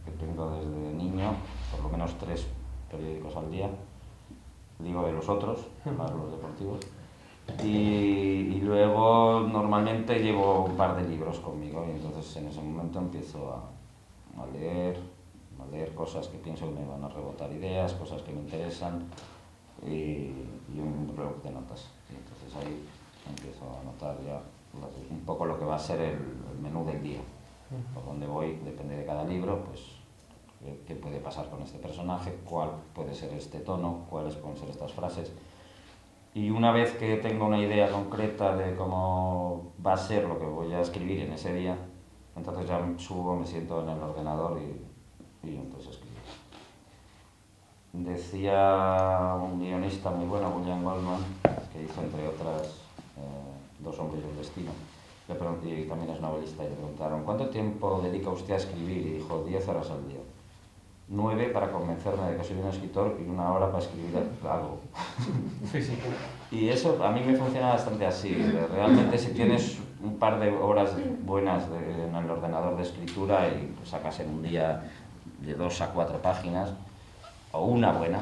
que tengo desde niño, por lo menos 3 periódicos al día, digo de los otros, más los deportivos. Y luego normalmente llevo un par de libros conmigo y entonces en ese momento empiezo a leer cosas que pienso que me van a rebotar ideas, cosas que me interesan y un blog de notas. Y entonces ahí empiezo a anotar ya un poco lo que va a ser el menú del día. Por dónde voy depende de cada libro, pues qué puede pasar con este personaje, cuál puede ser este tono, cuáles pueden ser estas frases. Y una vez que tengo una idea concreta de cómo va a ser lo que voy a escribir en ese día, entonces ya subo, me siento en el ordenador y entonces escribo. Decía un guionista muy bueno, William Goldman, que hizo entre otras Dos hombres y el destino, y también es novelista, y le preguntaron ¿cuánto tiempo dedica usted a escribir? Y dijo 10 horas al día. 9 para convencerme de que soy un escritor y 1 hora para escribir algo. Sí, sí. Y eso a mí me funciona bastante así. Realmente si tienes un par de horas buenas en el ordenador de escritura y sacas en un día de 2 a 4 páginas, o una buena,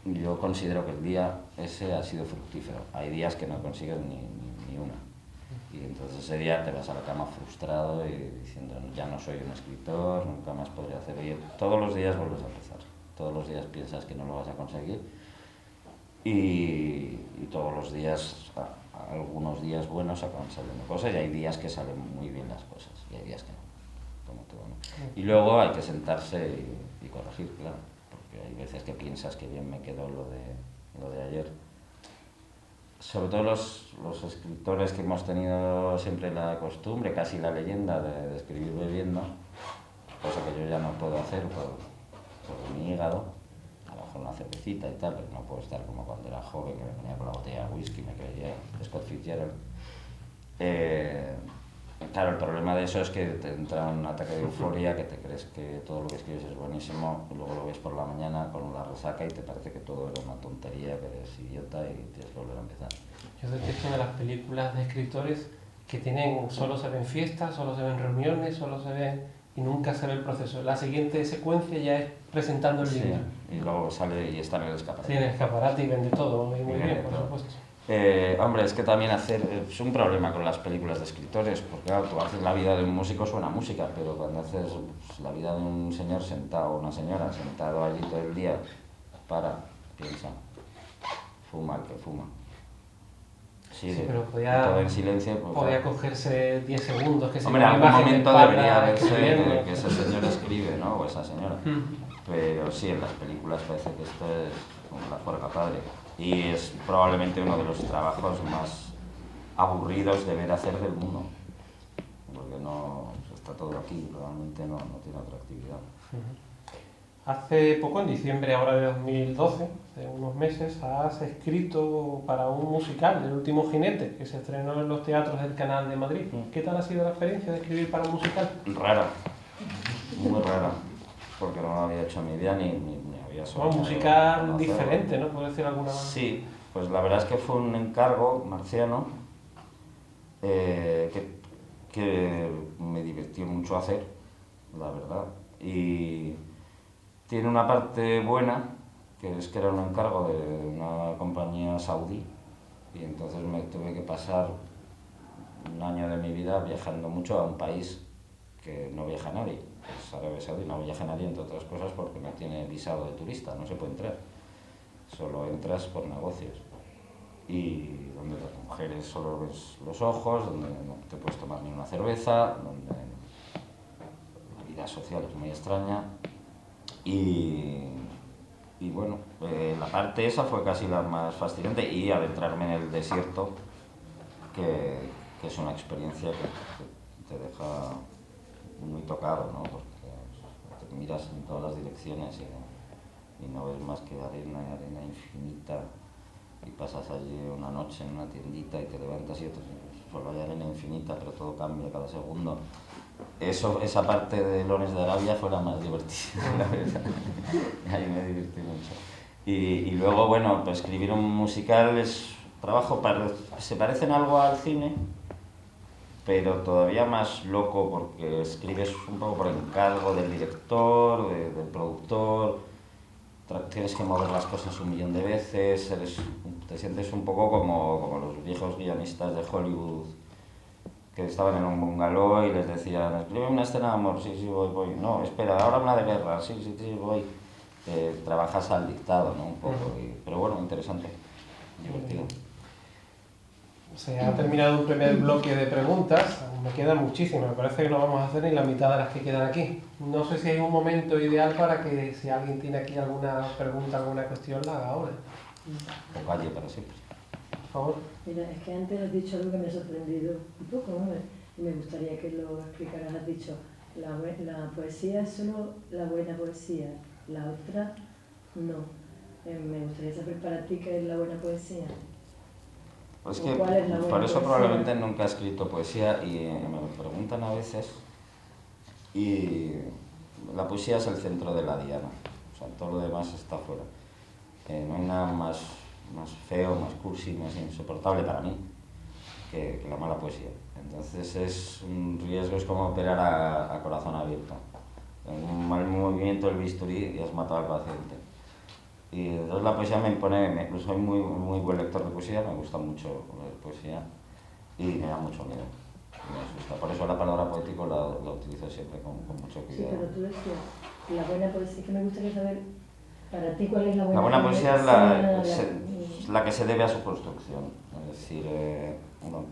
yo considero que el día ese ha sido fructífero. Hay días que no consigues ni una. Y entonces ese día te vas a la cama frustrado y diciendo ya no soy un escritor, nunca más podré hacer. Y todos los días vuelves a empezar. Todos los días piensas que no lo vas a conseguir. Y todos los días, algunos días buenos acaban saliendo cosas y hay días que salen muy bien las cosas y hay días que no, como todo, ¿no? Y luego hay que sentarse y corregir, claro, porque hay veces que piensas que bien me quedó lo de ayer. Sobre todo los escritores que hemos tenido siempre la costumbre, casi la leyenda de escribir bebiendo, cosa que yo ya no puedo hacer por mi hígado. A lo mejor una cervecita y tal, pero no puedo estar como cuando era joven, que me ponía con la botella de whisky, me creía Scott Fitzgerald. Claro, el problema de eso es que te entra un ataque de euforia, que te crees que todo lo que escribes es buenísimo, y luego lo ves por la mañana con la resaca y te parece que todo era una tontería, que eres idiota y tienes que volver a empezar. Yo detesto de las películas de escritores que tienen, solo se ven fiestas, solo se ven reuniones, solo se ven y nunca se ve el proceso. La siguiente secuencia ya es presentando el libro. Y luego sale y está en el escaparate. Sí, en el escaparate y vende todo, y muy bien, por supuesto. Hombre, es que también es un problema con las películas de escritores, porque claro, tú haces la vida de un músico, suena música, pero cuando haces la vida de un señor sentado o una señora sentado allí todo el día, piensa, fuma el que fuma. Sí, pero podía, todo en silencio. Pues, podía cogerse 10 segundos. Que hombre, en algún momento debería verse que ese señor escribe, ¿no? O esa señora. Pero sí, en las películas parece que esto es como la puerca padre. Y es probablemente uno de los trabajos más aburridos de ver hacer del mundo. Porque no está todo aquí, realmente no tiene otra actividad. Hace poco, en diciembre ahora de 2012, hace unos meses, has escrito para un musical, El último jinete, que se estrenó en los teatros del Canal de Madrid. ¿Qué tal ha sido la experiencia de escribir para un musical? Rara, muy rara, porque no lo había hecho en mi vida ni había soñado. Un musical diferente, ¿no? ¿Puedo decir alguna manera? Sí, pues la verdad es que fue un encargo marciano que me divirtió mucho hacer, la verdad. Y tiene una parte buena, que es que era un encargo de una compañía saudí, y entonces me tuve que pasar un año de mi vida viajando mucho a un país que no viaja nadie, es Arabia Saudí, no viaja nadie entre otras cosas porque no tiene visado de turista, no se puede entrar, solo entras por negocios. Y donde las mujeres solo ves los ojos, donde no te puedes tomar ni una cerveza, donde la vida social es muy extraña. Y bueno, la parte esa fue casi la más fascinante, y adentrarme en el desierto, que es una experiencia que te deja muy tocado, ¿no? Porque te miras en todas las direcciones y no ves más que arena infinita, y pasas allí una noche en una tiendita y te levantas y solo hay arena infinita, pero todo cambia cada segundo. Esa parte de Lones de Arabia fue la más divertida, la verdad. Ahí me divertí mucho. Y luego, bueno, pues escribir un musical es trabajo, se parecen algo al cine, pero todavía más loco porque escribes un poco por encargo del director, del productor, tienes que mover las cosas un millón de veces, te sientes un poco como los viejos guionistas de Hollywood que estaban en un bungalow y les decían, escribe una escena de amor, sí, sí, voy, no, espera, ahora una de guerra, sí, sí, sí, voy. Trabajas al dictado, ¿no? Un poco, pero bueno, interesante, divertido. Se ha terminado un primer bloque de preguntas, aún me quedan muchísimas, me parece que no vamos a hacer ni la mitad de las que quedan aquí. No sé si hay un momento ideal para que si alguien tiene aquí alguna pregunta, alguna cuestión, la haga ahora. O calle para siempre. Por favor. Mira, es que antes has dicho algo que me ha sorprendido un poco, ¿no? Y me gustaría que lo explicaras. Has dicho, la poesía es solo la buena poesía, la otra no. Me gustaría saber para ti qué es la buena poesía. Pues que por eso probablemente nunca he escrito poesía y me lo preguntan a veces y la poesía es el centro de la diana, o sea, todo lo demás está fuera. No hay nada más feo, más cursi, más insoportable para mí que la mala poesía. Entonces es un riesgo, es como operar a corazón abierto. En un mal movimiento del bisturí y has matado al paciente. Y entonces la poesía soy muy buen lector de poesía, me gusta mucho leer poesía y me da mucho miedo. Me asusta. Por eso la palabra poético la utilizo siempre con mucho cuidado. Sí, pero tú decías, la buena poesía, que me gustaría saber, para ti, ¿cuál es la buena poesía? La buena poesía es la que se debe a su construcción. Es decir,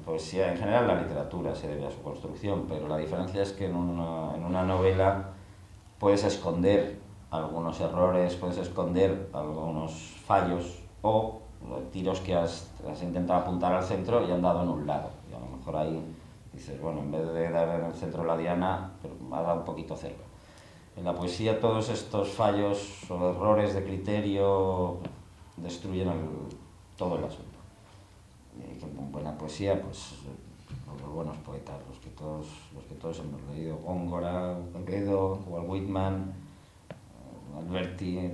poesía, en general la literatura se debe a su construcción, pero la diferencia es que en una novela puedes esconder algunos errores, puedes esconder algunos fallos o tiros que has intentado apuntar al centro y han dado en un lado. Y a lo mejor ahí dices, bueno, en vez de dar en el centro la diana, pero me ha dado un poquito cerca. En la poesía todos estos fallos o errores de criterio destruyen todo el asunto. Y con buena poesía, pues los buenos poetas, los que todos hemos leído, Góngora, Quevedo, Walt Whitman, Alberti,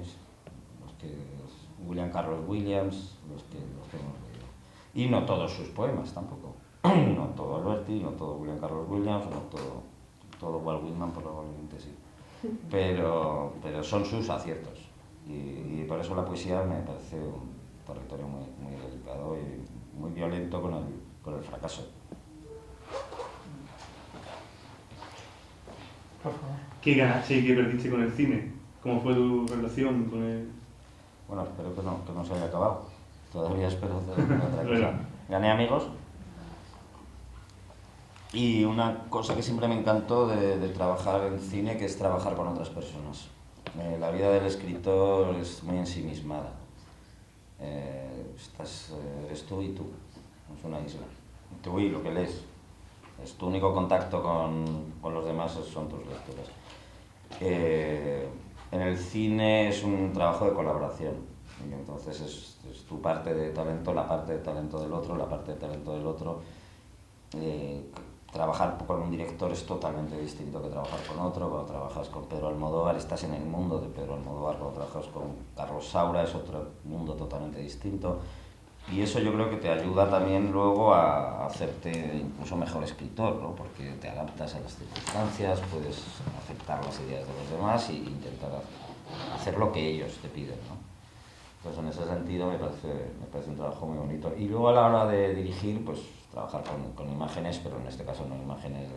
William Carlos Williams, los que hemos leído. Y no todos sus poemas tampoco. No todo Alberti, no todo William Carlos Williams, no todo Walt Whitman, probablemente sí. Pero son sus aciertos. Y por eso la poesía me parece un territorio muy delicado y muy violento con el fracaso. Por favor. ¿Qué ganaste y qué perdiste con el cine? ¿Cómo fue tu relación con él? Bueno, espero que no se haya acabado. Todavía espero hacer otra cosa. Gané amigos. Y una cosa que siempre me encantó de trabajar en cine, que es trabajar con otras personas. La vida del escritor es muy ensimismada. Eres tú y tú. Es una isla. Tú y lo que lees. Es tu único contacto con los demás son tus lecturas. En el cine es un trabajo de colaboración. Y entonces es tu parte de talento, la parte de talento del otro, la parte de talento del otro. Trabajar con un director es totalmente distinto que trabajar con otro. Cuando trabajas con Pedro Almodóvar estás en el mundo de Pedro Almodóvar. Cuando trabajas con Carlos Saura es otro mundo totalmente distinto. Y eso yo creo que te ayuda también luego a hacerte incluso mejor escritor, ¿no? Porque te adaptas a las circunstancias, puedes aceptar las ideas de los demás e intentar hacer lo que ellos te piden, ¿no? Pues en ese sentido me parece un trabajo muy bonito. Y luego a la hora de dirigir, pues trabajar con imágenes, pero en este caso no imágenes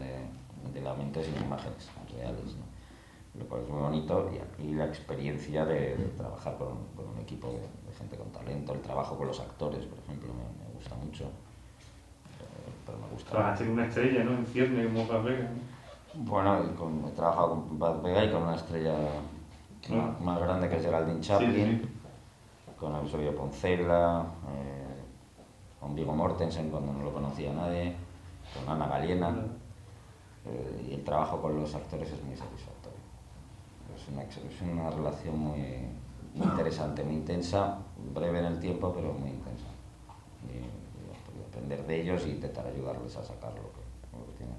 de la mente, sino imágenes reales, ¿no? Lo cual es muy bonito, y la experiencia de trabajar con un equipo de gente con talento, el trabajo con los actores, por ejemplo, me gusta mucho. Pero me gusta. Trabajaste con una estrella, ¿no? En Cierne, como Paz Vega, ¿no? Bueno, he trabajado con Paz Vega y con una estrella más grande que es Geraldine Chaplin, sí. Con Eusebio Poncela, con Viggo Mortensen cuando no lo conocía nadie, con Ana Galiena, y el trabajo con los actores es muy satisfactorio. Es una relación muy interesante, muy intensa, breve en el tiempo, pero muy intensa. depender de ellos e intentar ayudarles a sacar lo que tienen.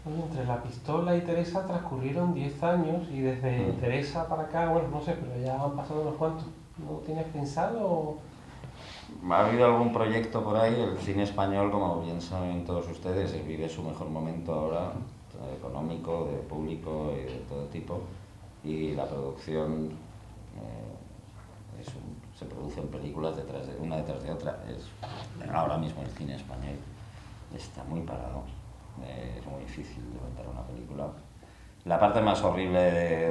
Bueno, entre La Pistola y Teresa transcurrieron 10 años y desde Teresa para acá, bueno, no sé, pero ya han pasado unos cuantos. ¿No tienes pensado? Ha habido algún proyecto por ahí, el cine español, como bien saben todos ustedes, vive su mejor momento ahora, económico, de público y de todo tipo, y la producción se producen películas una detrás de otra. Ahora mismo el cine español está muy parado, es muy difícil levantar una película. La parte más horrible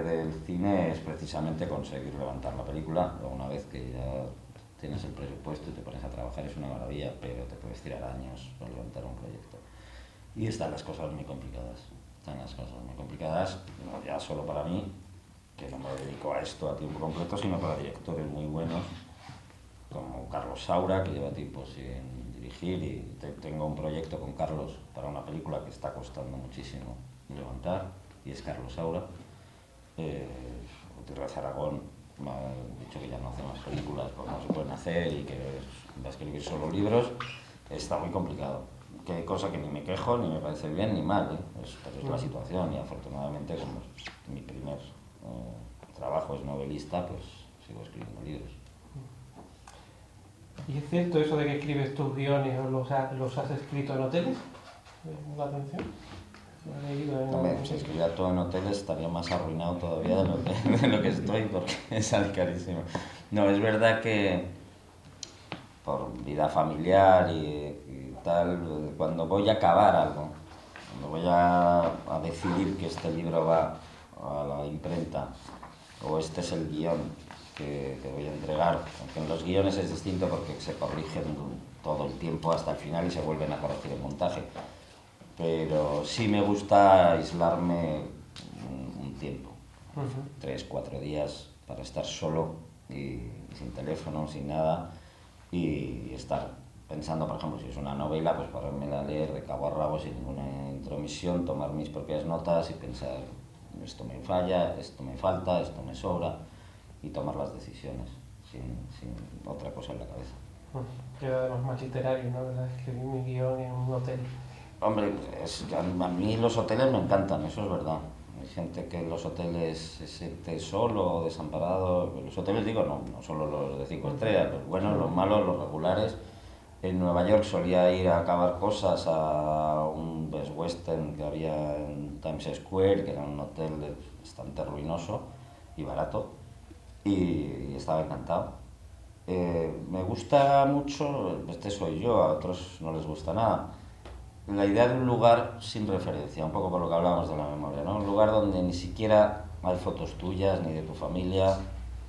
del cine es precisamente conseguir levantar la película. Una vez que ya tienes el presupuesto y te pones a trabajar es una maravilla, pero te puedes tirar años para levantar un proyecto. Y están las cosas muy complicadas. No ya solo para mí, que no me dedico a esto a tiempo completo, sino para directores muy buenos, como Carlos Saura, que lleva tiempo sin dirigir, y tengo un proyecto con Carlos para una película que está costando muchísimo levantar, y es Carlos Saura. Gutiérrez Aragón me ha dicho que ya no hace más películas porque no se pueden hacer y que va a escribir solo libros. Está muy complicado, que cosa que ni me quejo, ni me parece bien ni mal, pero es la situación, y afortunadamente como mi primer trabajo es novelista, pues sigo escribiendo libros. ¿Y es cierto eso de que escribes tus guiones o los has escrito en hoteles? ¿Me llama la atención? Lo he leído en... Hombre, si escribiera todo en hoteles estaría más arruinado todavía de lo que estoy, porque sale carísimo. No, es verdad que por vida familiar y tal, cuando voy a acabar algo, cuando voy a decidir que este libro va a la imprenta, o este es el guión que voy a entregar, aunque en los guiones es distinto porque se corrigen todo el tiempo hasta el final y se vuelven a corregir el montaje. Pero sí me gusta aislarme un tiempo, 3-4 días, para estar solo y sin teléfono, sin nada, y estar pensando, por ejemplo, si es una novela, pues pararme a leer de cabo a rabo sin ninguna intromisión, tomar mis propias notas y pensar, esto me falla, esto me falta, esto me sobra, y tomar las decisiones sin otra cosa en la cabeza. Queda de los más literarios, ¿no? ¿Verdad? Escribir mi guión en un hotel. Hombre, a mí los hoteles me encantan, eso es verdad. Hay gente que en los hoteles se siente solo o desamparado. Los hoteles, digo, no solo los de 5 estrellas, los buenos, los malos, los regulares. En Nueva York solía ir a acabar cosas a un Best Western que había en Times Square, que era un hotel bastante ruinoso y barato, y estaba encantado. Me gusta mucho, este soy yo, a otros no les gusta nada, la idea de un lugar sin referencia, un poco por lo que hablábamos de la memoria, ¿no? Un lugar donde ni siquiera hay fotos tuyas ni de tu familia,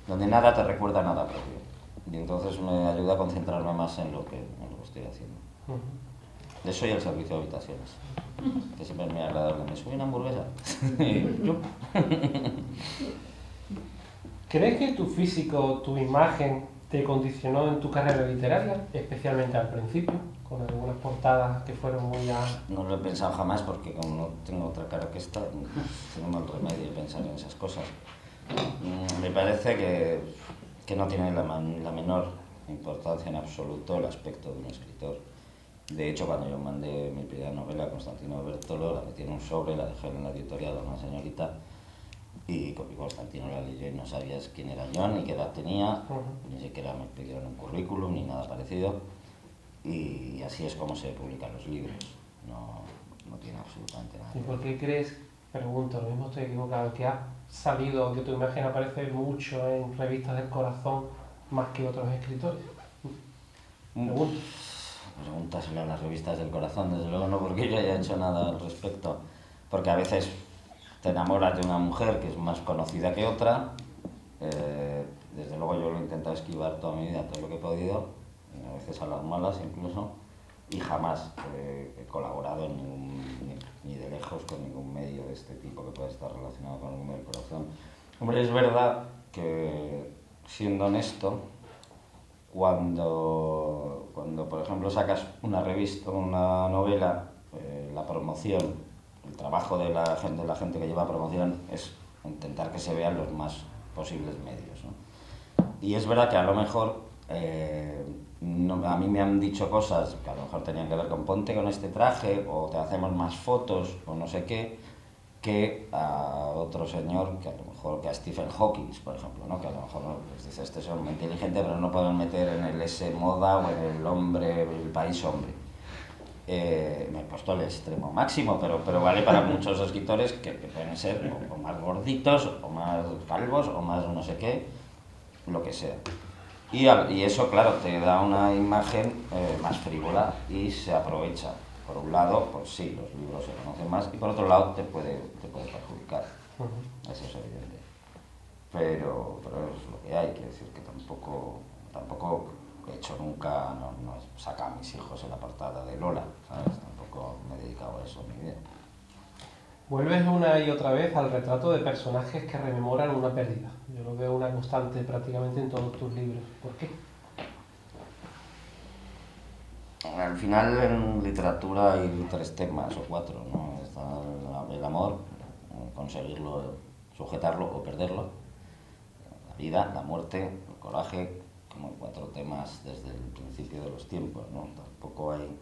donde nada te recuerda a nada propio. Y entonces me ayuda a concentrarme más en lo que estoy haciendo. Eso y el servicio de habitaciones, que siempre es muy agradable. ¿Me sube una hamburguesa? ¿Yo? ¿Crees que tu físico, tu imagen, te condicionó en tu carrera literaria, especialmente al principio, con algunas portadas que fueron muy a... No lo he pensado jamás porque como no tengo otra cara que esta, tengo mal remedio de pensar en esas cosas. Me parece que no tiene la menor importancia en absoluto el aspecto de un escritor. De hecho, cuando yo mandé mi primera novela, Constantino Bertolo, la metí en un sobre, la dejé en la editorial a una señorita, y Constantino la leyó y no sabías quién era yo, ni qué edad tenía, ni siquiera me pidieron un currículum, ni nada parecido. Y así es como se publican los libros, no tiene absolutamente nada. ¿Y por qué crees, pregunto, lo mismo estoy equivocado, que has sabido que tu imagen aparece mucho en revistas del corazón más que otros escritores? Pregunto. Pregúntaselo a las revistas del corazón, desde luego no porque yo haya hecho nada al respecto, porque a veces te enamoras de una mujer que es más conocida que otra, desde luego yo lo he intentado esquivar toda mi vida, todo lo que he podido, a veces a las malas incluso, y jamás he colaborado ni de lejos con ningún medio de este tipo que pueda estar relacionado con el mundo del corazón. Hombre, es verdad que, siendo honesto, cuando por ejemplo sacas una revista, una novela, la promoción, el trabajo de la gente que lleva promoción es intentar que se vean los más posibles medios, ¿no? Y es verdad que a lo mejor a mí me han dicho cosas que a lo mejor tenían que ver con ponte con este traje o te hacemos más fotos o no sé qué, que a otro señor, que a lo mejor que a Stephen Hawking, por ejemplo, ¿no? Que a lo mejor pues dice, este es muy inteligente, pero no pueden meter en el S moda o en el hombre, el país hombre. Me he puesto al extremo máximo, pero vale para muchos escritores que pueden ser o más gorditos, o más calvos, o más no sé qué, lo que sea. Y eso, claro, te da una imagen más frívola y se aprovecha. Por un lado, pues sí, los libros se conocen más, y por otro lado te puede perjudicar. Eso es evidente. Pero es lo que hay, quiero decir que tampoco he hecho nunca, no he sacado a mis hijos en la portada de Lola, ¿sabes? Tampoco me he dedicado a eso en mi vida. Vuelves una y otra vez al retrato de personajes que rememoran una pérdida. Yo lo veo una constante prácticamente en todos tus libros. ¿Por qué? Al final en literatura hay 3 temas o 4, ¿no? Está el amor, conseguirlo, sujetarlo o perderlo, la vida, la muerte, el coraje, como 4 temas desde el principio de los tiempos, ¿no? Tampoco hay...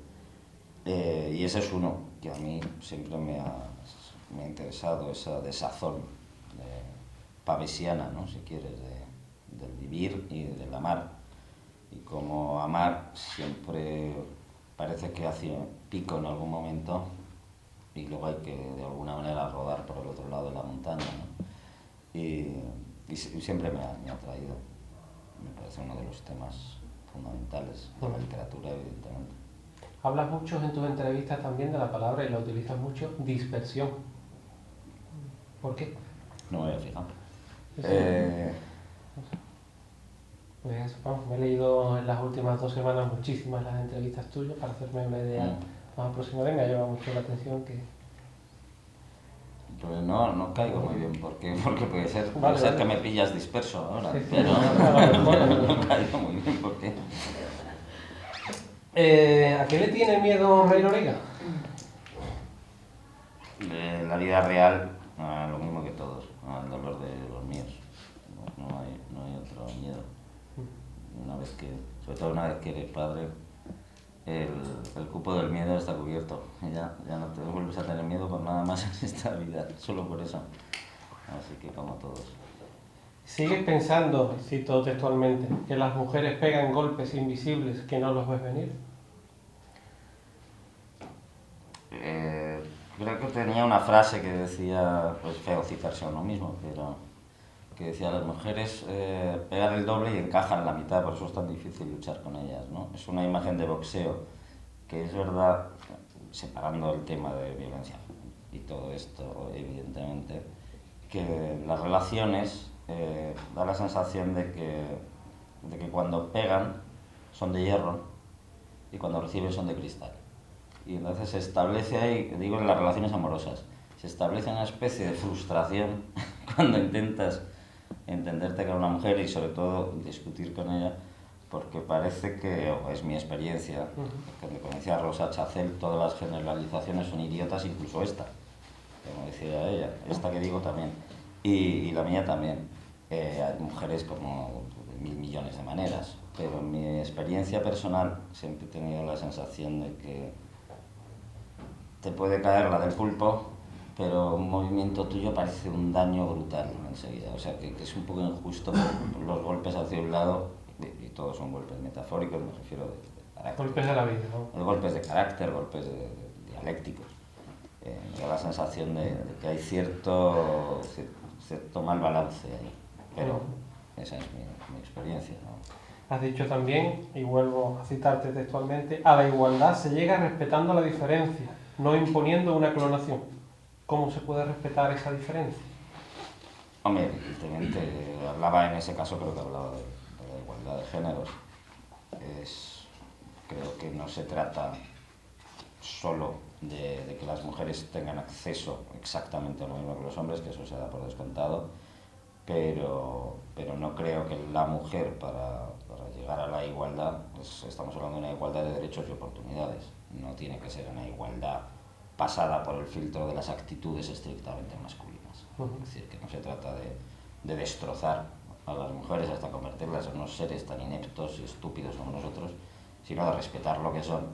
y ese es uno que a mí siempre me ha interesado, esa desazón pavesiana, ¿no? Si quieres, del vivir y del amar. Y como amar siempre parece que hace pico en algún momento y luego hay que de alguna manera rodar por el otro lado de la montaña, ¿no? Y siempre me ha atraído. Me parece uno de los temas fundamentales de la literatura, evidentemente. Hablas mucho en tus entrevistas también de la palabra, y la utilizas mucho, dispersión. ¿Por qué? No me había fijado. Pues, vamos, me he leído en las últimas 2 semanas muchísimas las entrevistas tuyas para hacerme una idea más aproximada, y me ha llamado mucho la atención que... Pues no caigo muy bien, porque puede ser Vale. que me pillas disperso ahora, Sí. pero no caigo muy bien, porque... ¿A qué le tiene miedo Rey Loriga? La vida real, lo mismo que todos, al dolor de los míos. No hay otro miedo. Sobre todo una vez que eres padre, el cupo del miedo está cubierto. Ya no te vuelves a tener miedo por nada más en esta vida, solo por eso. Así que como todos. ¿Sigues pensando, cito textualmente, que las mujeres pegan golpes invisibles que no los ves venir? Creo que tenía una frase que decía, pues feo citarse a uno mismo, pero que decía, las mujeres pegan el doble y encajan la mitad, por eso es tan difícil luchar con ellas, ¿no? Es una imagen de boxeo, que es verdad, separando el tema de violencia y todo esto, evidentemente, que las relaciones da la sensación de que cuando pegan son de hierro y cuando reciben son de cristal. Y entonces se establece ahí, digo en las relaciones amorosas, se establece una especie de frustración cuando intentas entenderte con una mujer y sobre todo discutir con ella, porque parece que, o es mi experiencia, cuando conocí a Rosa Chacel, todas las generalizaciones son idiotas, incluso esta, como decía ella, esta que digo también, y la mía también. Hay mujeres como de 1000 millones de maneras, pero en mi experiencia personal siempre he tenido la sensación de que te puede caer la del pulpo, pero un movimiento tuyo parece un daño brutal enseguida. O sea, que es un poco injusto por los golpes hacia un lado, y todos son golpes metafóricos, me refiero de carácter. Golpes de la vida, ¿no? Golpes de carácter, golpes dialécticos. Me da la sensación de que hay cierto mal balance ahí, pero esa es mi experiencia, ¿no? Has dicho también, y vuelvo a citarte textualmente, a la igualdad se llega respetando la diferencia, no imponiendo una clonación. ¿Cómo se puede respetar esa diferencia? Hombre, evidentemente, hablaba en ese caso, creo que hablaba de la igualdad de géneros. Creo que no se trata solo de que las mujeres tengan acceso exactamente a lo mismo que los hombres, que eso se da por descontado, pero no creo que la mujer, para llegar a la igualdad, pues estamos hablando de una igualdad de derechos y oportunidades, no tiene que ser una igualdad pasada por el filtro de las actitudes estrictamente masculinas. Es decir, que no se trata de destrozar a las mujeres hasta convertirlas en unos seres tan ineptos y estúpidos como nosotros, sino de respetar lo que son.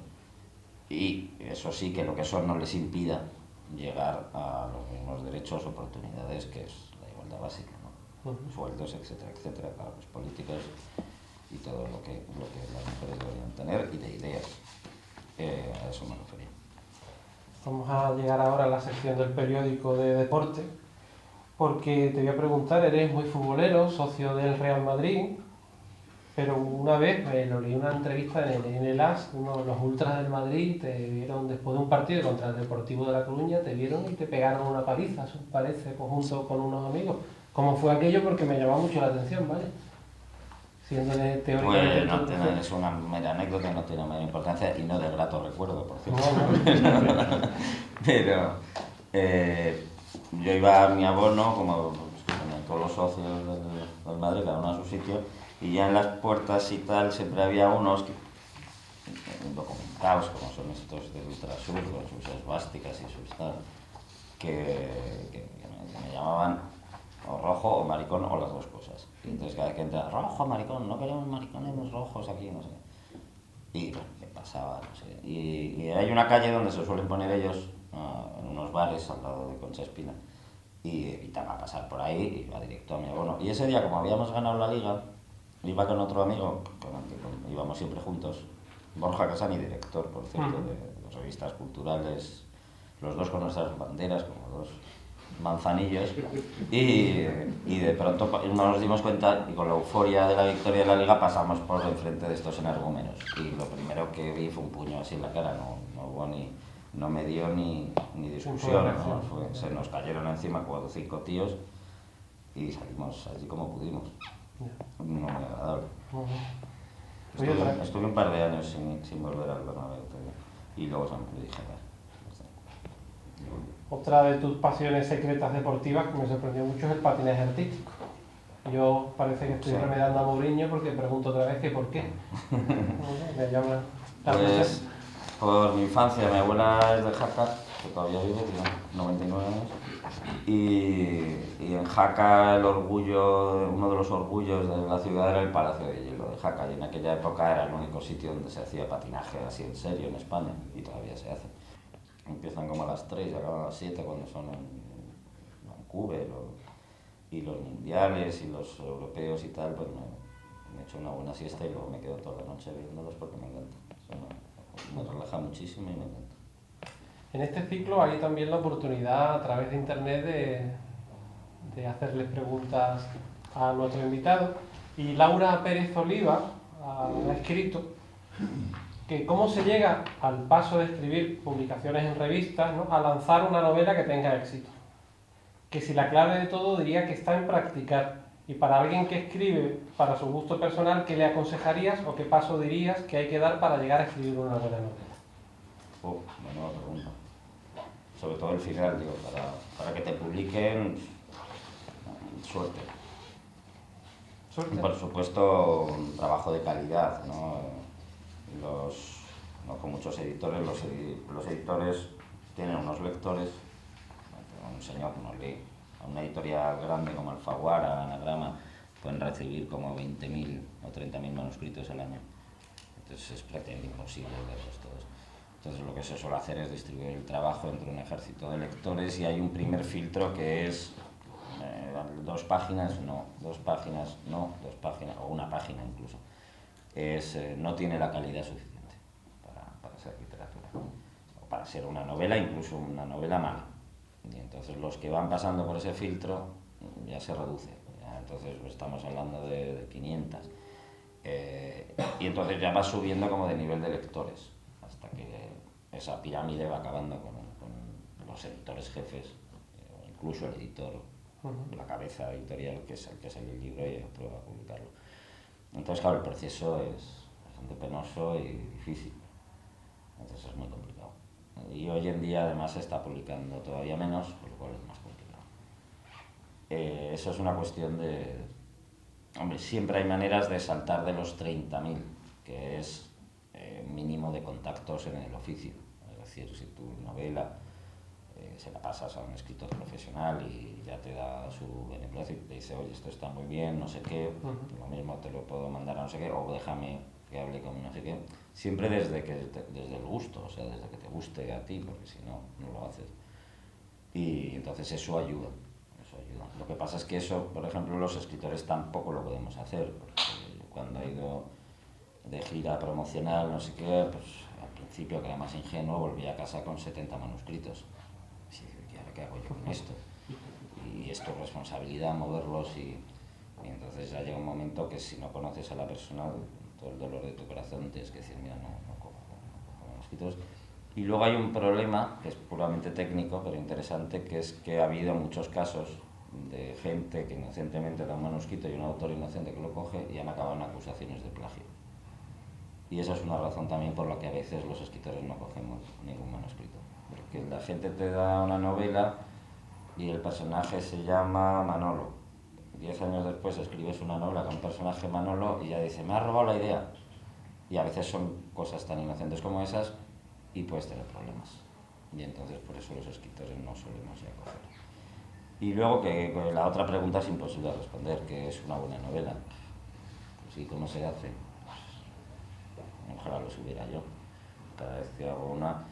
Y eso sí, que lo que son no les impida llegar a los mismos derechos, oportunidades, que es la igualdad básica, ¿no? Sueldos, etcétera, etcétera, para los políticos y todo lo que las mujeres deberían tener, y de ideas. A eso me refería. Vamos a llegar ahora a la sección del periódico de deporte, porque te voy a preguntar, eres muy futbolero, socio del Real Madrid, pero una vez lo leí en una entrevista en el AS, los ultras del Madrid te vieron después de un partido contra el Deportivo de La Coruña, te vieron y te pegaron una paliza, eso parece, junto con unos amigos. ¿Cómo fue aquello? Porque me llamó mucho la atención, ¿vale? Siendo teóricamente... Pues es una mera anécdota, no tiene mayor importancia y no de grato recuerdo, por cierto. No. Pero yo iba a mi abono, como todos los socios del Madrid, cada uno a su sitio, y ya en las puertas y tal siempre había unos documentados, como son estos del Ultrasur, con sus esvásticas y sus tal, que me llamaban o rojo o maricón o las dos cosas. Y entonces cada vez que entra, rojo, maricón, no queremos maricones rojos aquí, no sé. Y bueno, ¿qué pasaba? No sé. Y hay una calle donde se suelen poner ellos, en unos bares al lado de Concha Espina, y evitaba pasar por ahí, iba directo a mi abono. Y ese día, como habíamos ganado la liga, iba con otro amigo, con el que íbamos siempre juntos, Borja Casani, director, por cierto, de revistas culturales, los dos con nuestras banderas, como dos manzanillos, y de pronto nos dimos cuenta, y con la euforia de la victoria de la liga pasamos por enfrente de estos energúmenos, y lo primero que vi fue un puño así en la cara, no me dio ni discusión, ¿no? Se nos cayeron encima 4 o 5 tíos y salimos allí como pudimos. No muy agradable. Estuve un par de años sin volver al Bernabéu y luego me dije, Otra de tus pasiones secretas deportivas que me sorprendió mucho es el patinaje artístico. Yo parece que estoy remedando a Mourinho porque pregunto otra vez que por qué. Me llama la pues por mi infancia, mi abuela es de Jaca, que todavía vive, tiene 99 años, y en Jaca uno de los orgullos de la ciudad era el Palacio de Hielo de Jaca, y en aquella época era el único sitio donde se hacía patinaje así en serio en España, y todavía se hace. Empiezan como a las 3 y acaban a las 7 cuando son en Vancouver, y los mundiales y los europeos y tal, pues me echo una buena siesta y luego me quedo toda la noche viéndolos porque me encanta. Me relaja muchísimo y me encanta. En este ciclo hay también la oportunidad a través de internet de hacerles preguntas a nuestro invitado, y Laura Pérez Oliva ha escrito que cómo se llega al paso de escribir publicaciones en revistas, ¿no?, a lanzar una novela que tenga éxito. Que si la clave de todo diría que está en practicar. Y para alguien que escribe para su gusto personal, ¿qué le aconsejarías o qué paso dirías que hay que dar para llegar a escribir una buena novela? Buena pregunta. Sobre todo el final, digo, para que te publiquen, suerte. ¿Suerte? Y por supuesto, un trabajo de calidad, ¿no? Con muchos editores, los editores tienen unos lectores, un señor que nos lee, a una editorial grande como Alfaguara, Anagrama, pueden recibir como 20.000 o 30.000 manuscritos al año. Entonces es prácticamente imposible leerlos todos. Entonces lo que se suele hacer es distribuir el trabajo entre un ejército de lectores, y hay un primer filtro que es 2 páginas, no, 2 páginas, no, 2 páginas, o una página incluso. No tiene la calidad suficiente para ser literatura, o para ser una novela, incluso una novela mala. Y entonces los que van pasando por ese filtro ya se reduce, entonces estamos hablando de 500. Y entonces ya va subiendo como de nivel de lectores, hasta que esa pirámide va acabando con los editores jefes, o incluso el editor, la cabeza editorial, que es el que sale el libro y aprueba a publicarlo. Entonces, claro, el proceso es bastante penoso y difícil, entonces es muy complicado. Y hoy en día además se está publicando todavía menos, por lo cual es más complicado. Eso es una cuestión de... Hombre, siempre hay maneras de saltar de los 30.000, que es mínimo de contactos en el oficio. Es decir, si tu novela se la pasas a un escritor profesional y ya te da su beneplácito y te dice, oye, esto está muy bien, no sé qué, lo mismo te lo puedo mandar a no sé qué, o déjame que hable con no sé qué, siempre desde el gusto, o sea, desde que te guste a ti, porque si no, no lo haces. Y entonces eso ayuda. Lo que pasa es que eso, por ejemplo, los escritores tampoco lo podemos hacer, porque cuando he ido de gira promocional, no sé qué, pues al principio, que era más ingenuo, volví a casa con 70 manuscritos. Y ahora, ¿qué hago yo con esto? Y es tu responsabilidad moverlos y entonces ya llega un momento que si no conoces a la persona, todo el dolor de tu corazón, tienes que decir, mira, no cojo manuscritos. Y luego hay un problema, que es puramente técnico, pero interesante, que es que ha habido muchos casos de gente que inocentemente da un manuscrito y un autor inocente que lo coge y han acabado en acusaciones de plagio. Y esa es una razón también por la que a veces los escritores no cogemos ningún manuscrito. Porque la gente te da una novela y el personaje se llama Manolo. 10 años después escribes una novela con un personaje Manolo y ya dice, me ha robado la idea. Y a veces son cosas tan inocentes como esas y puedes tener problemas. Y entonces por eso los escritores no solemos ya coger. Y luego que la otra pregunta es imposible de responder, que es una buena novela. Pues sí, ¿cómo se hace? Ojalá lo subiera yo. Cada vez que hago una...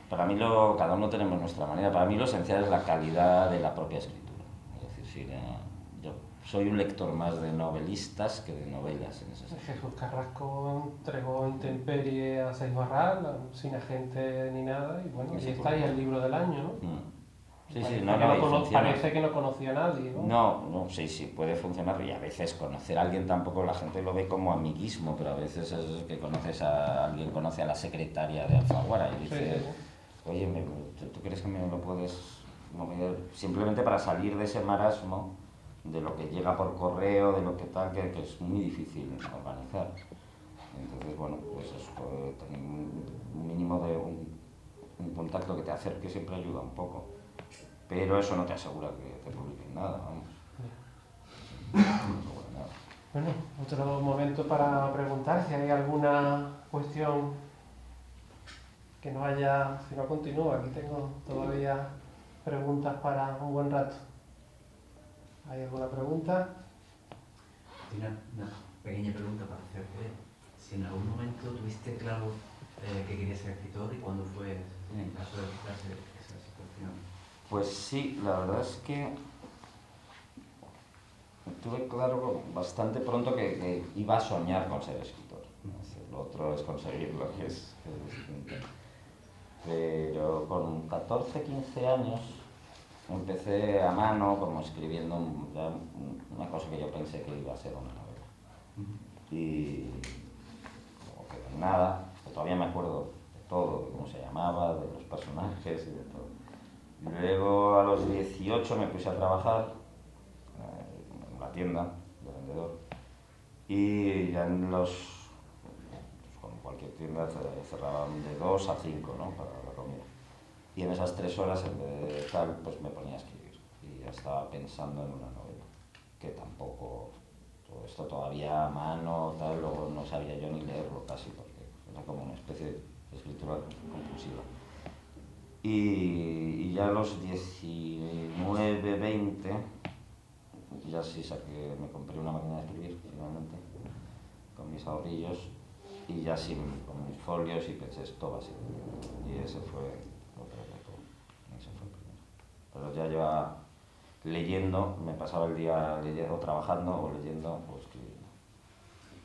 Para mí cada uno tenemos nuestra manera. Para mí lo esencial es la calidad de la propia escritura. Es decir, yo soy un lector más de novelistas que de novelas en ese sentido. Jesús Carrasco entregó Intemperie a Seix Barral, sin agente ni nada, y bueno, y está ahí el libro del año, ¿no? Sí, parece, sí, parece que no conocía a nadie, ¿no? No, sí, puede funcionar y a veces conocer a alguien tampoco la gente lo ve como amiguismo, pero a veces es que alguien conoce a la secretaria de Alfaguara y dice, oye, ¿tú crees que me lo puedes mover? Simplemente para salir de ese marasmo de lo que llega por correo, de lo que tal, que es muy difícil organizar. Entonces, bueno, pues eso, tener un mínimo de un contacto que te acerque siempre ayuda un poco. Pero eso no te asegura que te publiquen nada, vamos. No asegura nada. Bueno, otro momento para preguntar si hay alguna cuestión que no haya, si no continúa, aquí tengo todavía preguntas para un buen rato. ¿Hay alguna pregunta? Una pequeña pregunta para hacerte. Si en algún momento tuviste claro que querías ser escritor y cuándo fue en caso de quitarse esa situación. Pues sí, la verdad es que tuve claro bastante pronto que iba a soñar con ser escritor. Lo otro es conseguirlo, que es distinto. Pero con 14, 15 años empecé a mano, como escribiendo una cosa que yo pensé que iba a ser una novela. Y como que de nada, todavía me acuerdo de todo, de cómo se llamaba, de los personajes y de todo. Luego a los 18 me puse a trabajar en la tienda de vendedor y ya como cualquier tienda cerraban de 2 a 5, ¿no? Para la comida. Y en esas 3 horas, en vez de tal, pues me ponía a escribir y ya estaba pensando en una novela, que tampoco, todo esto todavía a mano, tal, luego no sabía yo ni leerlo casi, porque era como una especie de escritura compulsiva. Y ya a los 19, 20, ya sí me compré una máquina de escribir finalmente, con mis ahorrillos, y ya sí con mis folios y pensé, esto va a ser. Y ese fue lo que todo. Ese fue el primero. Pero ya llevaba leyendo, me pasaba el día leyendo, o trabajando, o leyendo, o escribiendo.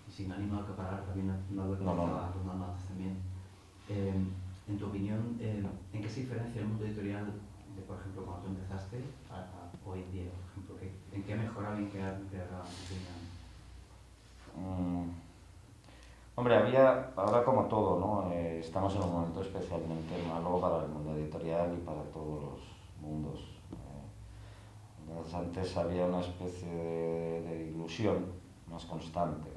Y sin ánimo de acaparar también una vez No. tomando notas también. En tu opinión, ¿en qué se diferencia el mundo editorial de, por ejemplo, cuando tú empezaste a hoy en día, por ejemplo? ¿En qué ha mejorado y en qué ha empeorado? Hombre, ahora como todo, ¿no? Estamos en un momento especialmente malo para el mundo editorial y para todos los mundos. Antes había una especie de ilusión más constante.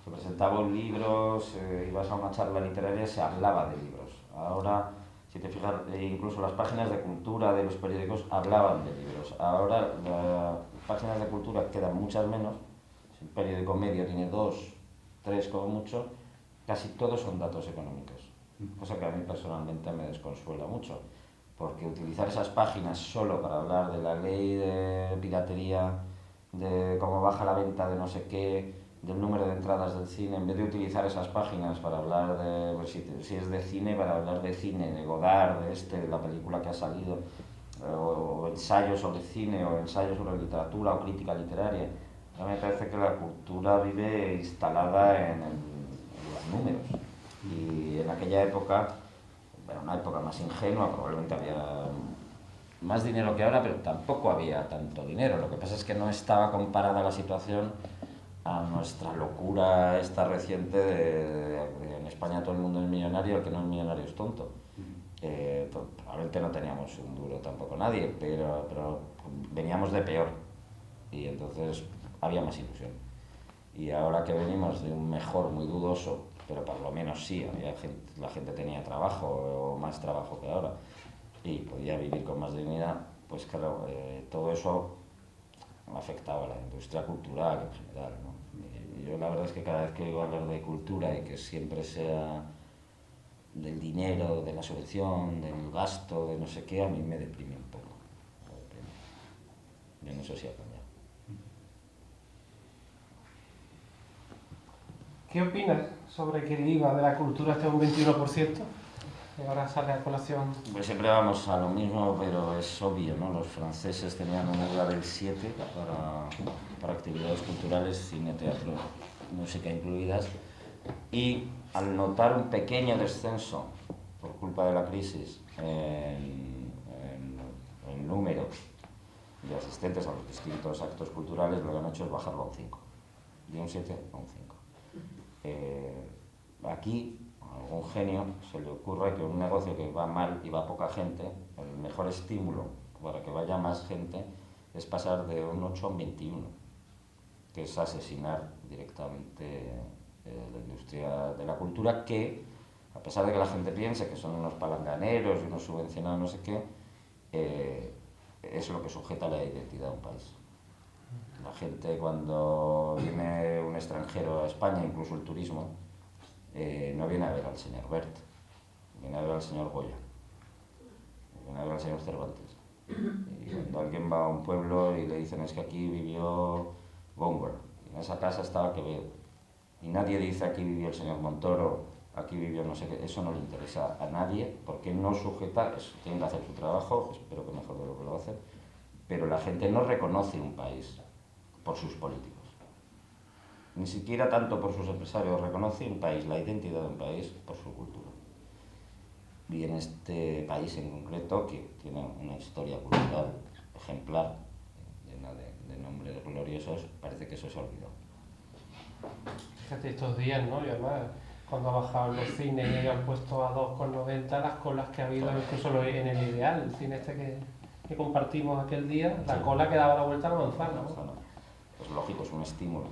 Se presentaba un libro, ibas a una charla literaria, se hablaba de libros. Ahora, si te fijas, incluso las páginas de cultura de los periódicos hablaban de libros. Ahora las páginas de cultura quedan muchas menos. Si un periódico medio tiene 2, 3 como mucho, casi todos son datos económicos. cosa que a mí personalmente me desconsuela mucho, porque utilizar esas páginas solo para hablar de la ley de piratería, de cómo baja la venta de no sé qué, del número de entradas del cine, en vez de utilizar esas páginas para hablar de, pues si es de cine, para hablar de cine, de Godard, de la película que ha salido, o ensayos sobre cine, o ensayos sobre literatura, o crítica literaria. A mí me parece que la cultura vive instalada en los números. Y en aquella época, bueno, una época más ingenua, probablemente había más dinero que ahora, pero tampoco había tanto dinero. Lo que pasa es que no estaba comparada la situación a nuestra locura esta reciente de en España todo el mundo es millonario, el que no es millonario es tonto. Probablemente no teníamos un duro tampoco nadie, pero veníamos de peor y entonces había más ilusión. Y ahora que venimos de un mejor muy dudoso, pero por lo menos sí, la gente tenía trabajo o más trabajo que ahora y podía vivir con más dignidad, pues claro, todo eso afectaba a la industria cultural en general, ¿no? Y yo la verdad es que cada vez que oigo hablar de cultura y que siempre sea del dinero, de la subvención, del gasto, de no sé qué, a mí me deprime un poco. Yo no sé si ha cambiado. ¿Qué opinas sobre que el IVA de la cultura esté un 21%? Y ahora sale a colación. Pues siempre vamos a lo mismo, pero es obvio, ¿no? Los franceses tenían un IVA del 7 para actividades culturales, cine, teatro, música incluidas, y al notar un pequeño descenso por culpa de la crisis en número de asistentes a los distintos actos culturales, lo que han hecho es bajarlo a un 5, de un 7 a un 5. Aquí a algún genio se le ocurre que un negocio que va mal y va poca gente, el mejor estímulo para que vaya más gente es pasar de un 8 a un 21, que es asesinar directamente la industria de la cultura, que a pesar de que la gente piense que son unos palanganeros y unos subvencionados no sé qué, es lo que sujeta la identidad de un país. La gente, cuando viene un extranjero a España, incluso el turismo, no viene a ver al señor Bert, viene a ver al señor Goya, viene a ver al señor Cervantes. Y cuando alguien va a un pueblo y le dicen es que aquí vivió Góngora, y en esa casa estaba Quevedo, y nadie dice aquí vivió el señor Montoro, aquí vivió no sé qué, eso no le interesa a nadie, porque no sujeta, tiene que hacer su trabajo, espero que mejor de lo que lo hace, pero la gente no reconoce un país por sus políticos, ni siquiera tanto por sus empresarios, reconoce un país, la identidad de un país por su cultura. Y en este país en concreto, que tiene una historia cultural ejemplar, llena de nombres gloriosos, parece que eso se olvidó. Fíjate estos días, ¿no? Y además, cuando ha bajado los cines y han puesto a 2,90 las colas que ha habido, incluso en el Ideal, el cine este que compartimos aquel día, la cola que daba la vuelta a la manzana, ¿no? Pues lógico, es un estímulo.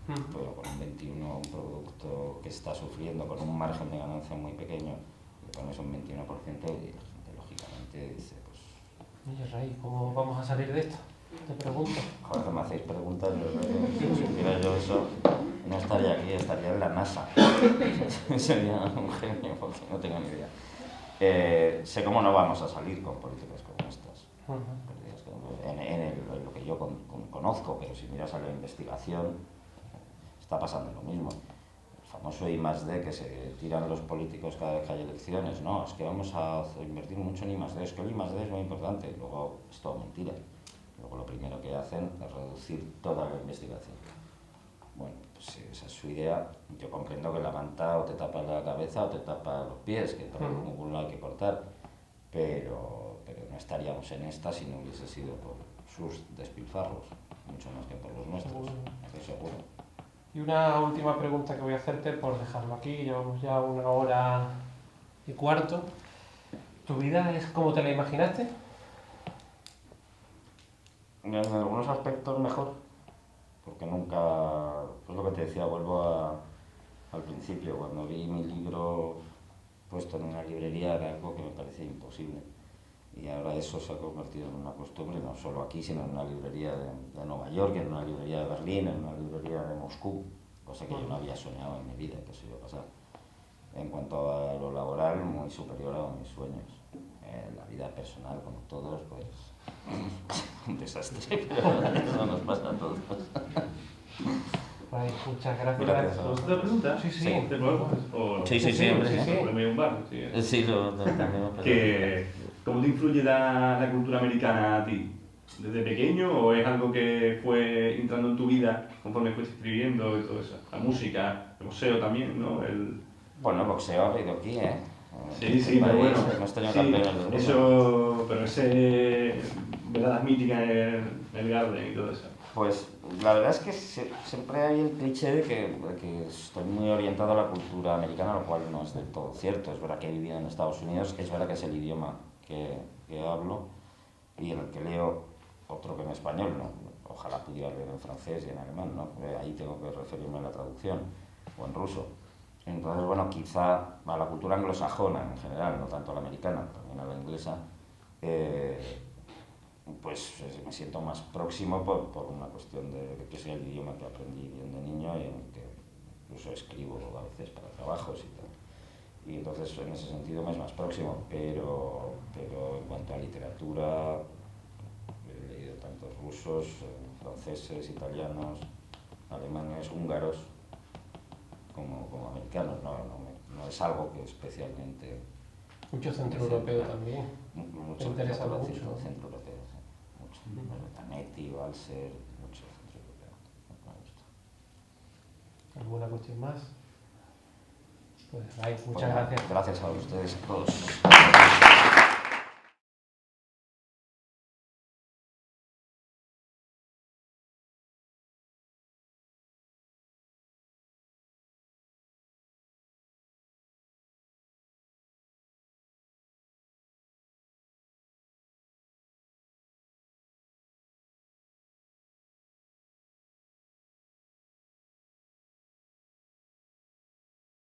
Pero con un 21, un producto que está sufriendo, con un margen de ganancia muy pequeño, le pones un 21% y la gente lógicamente dice, pues... Oye, Rey, ¿cómo vamos a salir de esto? Te pregunto. Joder, que me hacéis preguntas, si supiera yo eso, no estaría aquí, estaría en la NASA. Sería un genio, porque no tengo ni idea. Sé cómo no vamos a salir con políticas como estas. En lo que yo conozco, pero si miras a la investigación, está pasando lo mismo. El famoso I+D que se tiran los políticos cada vez que hay elecciones, no, es que vamos a invertir mucho en I+D, es que el I+D es muy importante, y luego es todo mentira. Luego lo primero que hacen es reducir toda la investigación. Bueno, pues si esa es su idea, yo comprendo que la manta o te tapa la cabeza o te tapa los pies, que por ningún lado hay que cortar, pero no estaríamos en esta si no hubiese sido por sus despilfarros, mucho más que por los nuestros, estoy seguro. Y una última pregunta que voy a hacerte por dejarlo aquí, llevamos ya 1 hora y cuarto. ¿Tu vida es como te la imaginaste? En algunos aspectos mejor, porque nunca, pues lo que te decía, vuelvo al principio, cuando vi mi libro puesto en una librería era algo que me parecía imposible. Y ahora eso se ha convertido en una costumbre, no solo aquí, sino en una librería de Nueva York, en una librería de Berlín, en una librería de Moscú, cosa que yo no había soñado en mi vida que eso iba a pasar. En cuanto a lo laboral, muy superior a mis sueños. La vida personal, como todos, pues un desastre, pero eso nos pasa a todos. Ay, muchas gracias. Gracias. ¿Otra pregunta? Sí, sí. Sí. ¿Te puedo? O- Sí, hombre. sí, sí. Poneme un bar, sí. Sí, también. ¿Cómo te influye la cultura americana a ti? ¿Desde pequeño o es algo que fue entrando en tu vida conforme fuiste escribiendo y todo eso? La música, el boxeo también, ¿no? Bueno, el boxeo ha habido aquí, ¿eh? Sí, pero bueno. Hemos tenido Sí, campeones del mundo. eso, pero ese veladas míticas en el Garden y todo eso. Pues la verdad es que siempre hay el cliché de que estoy muy orientado a la cultura americana, lo cual no es del todo cierto. Es verdad que he vivido en Estados Unidos, es verdad que es el idioma que hablo y en el que leo otro que en español, ¿no? Ojalá pudiera leer en francés y en alemán, ¿no? Ahí tengo que referirme a la traducción, o en ruso. Entonces, bueno, quizá a la cultura anglosajona en general, no tanto a la americana, también a la inglesa, pues me siento más próximo por una cuestión de que es el idioma que aprendí bien de niño y en el que incluso escribo a veces para trabajos y tal. Y entonces en ese sentido me es más próximo, pero en cuanto a literatura, he leído tantos rusos, franceses, italianos, alemanes, húngaros, como americanos, no es algo que especialmente... Mucho centroeuropeo también. Mucho Me interesa mucho. Centroeuropeo, sí. Mucho. Zanetti, Walser, mucho centroeuropeo. Me gusta. ¿Alguna cuestión más? Pues, Ray, muchas Pues nada, gracias. Gracias a ustedes a todos.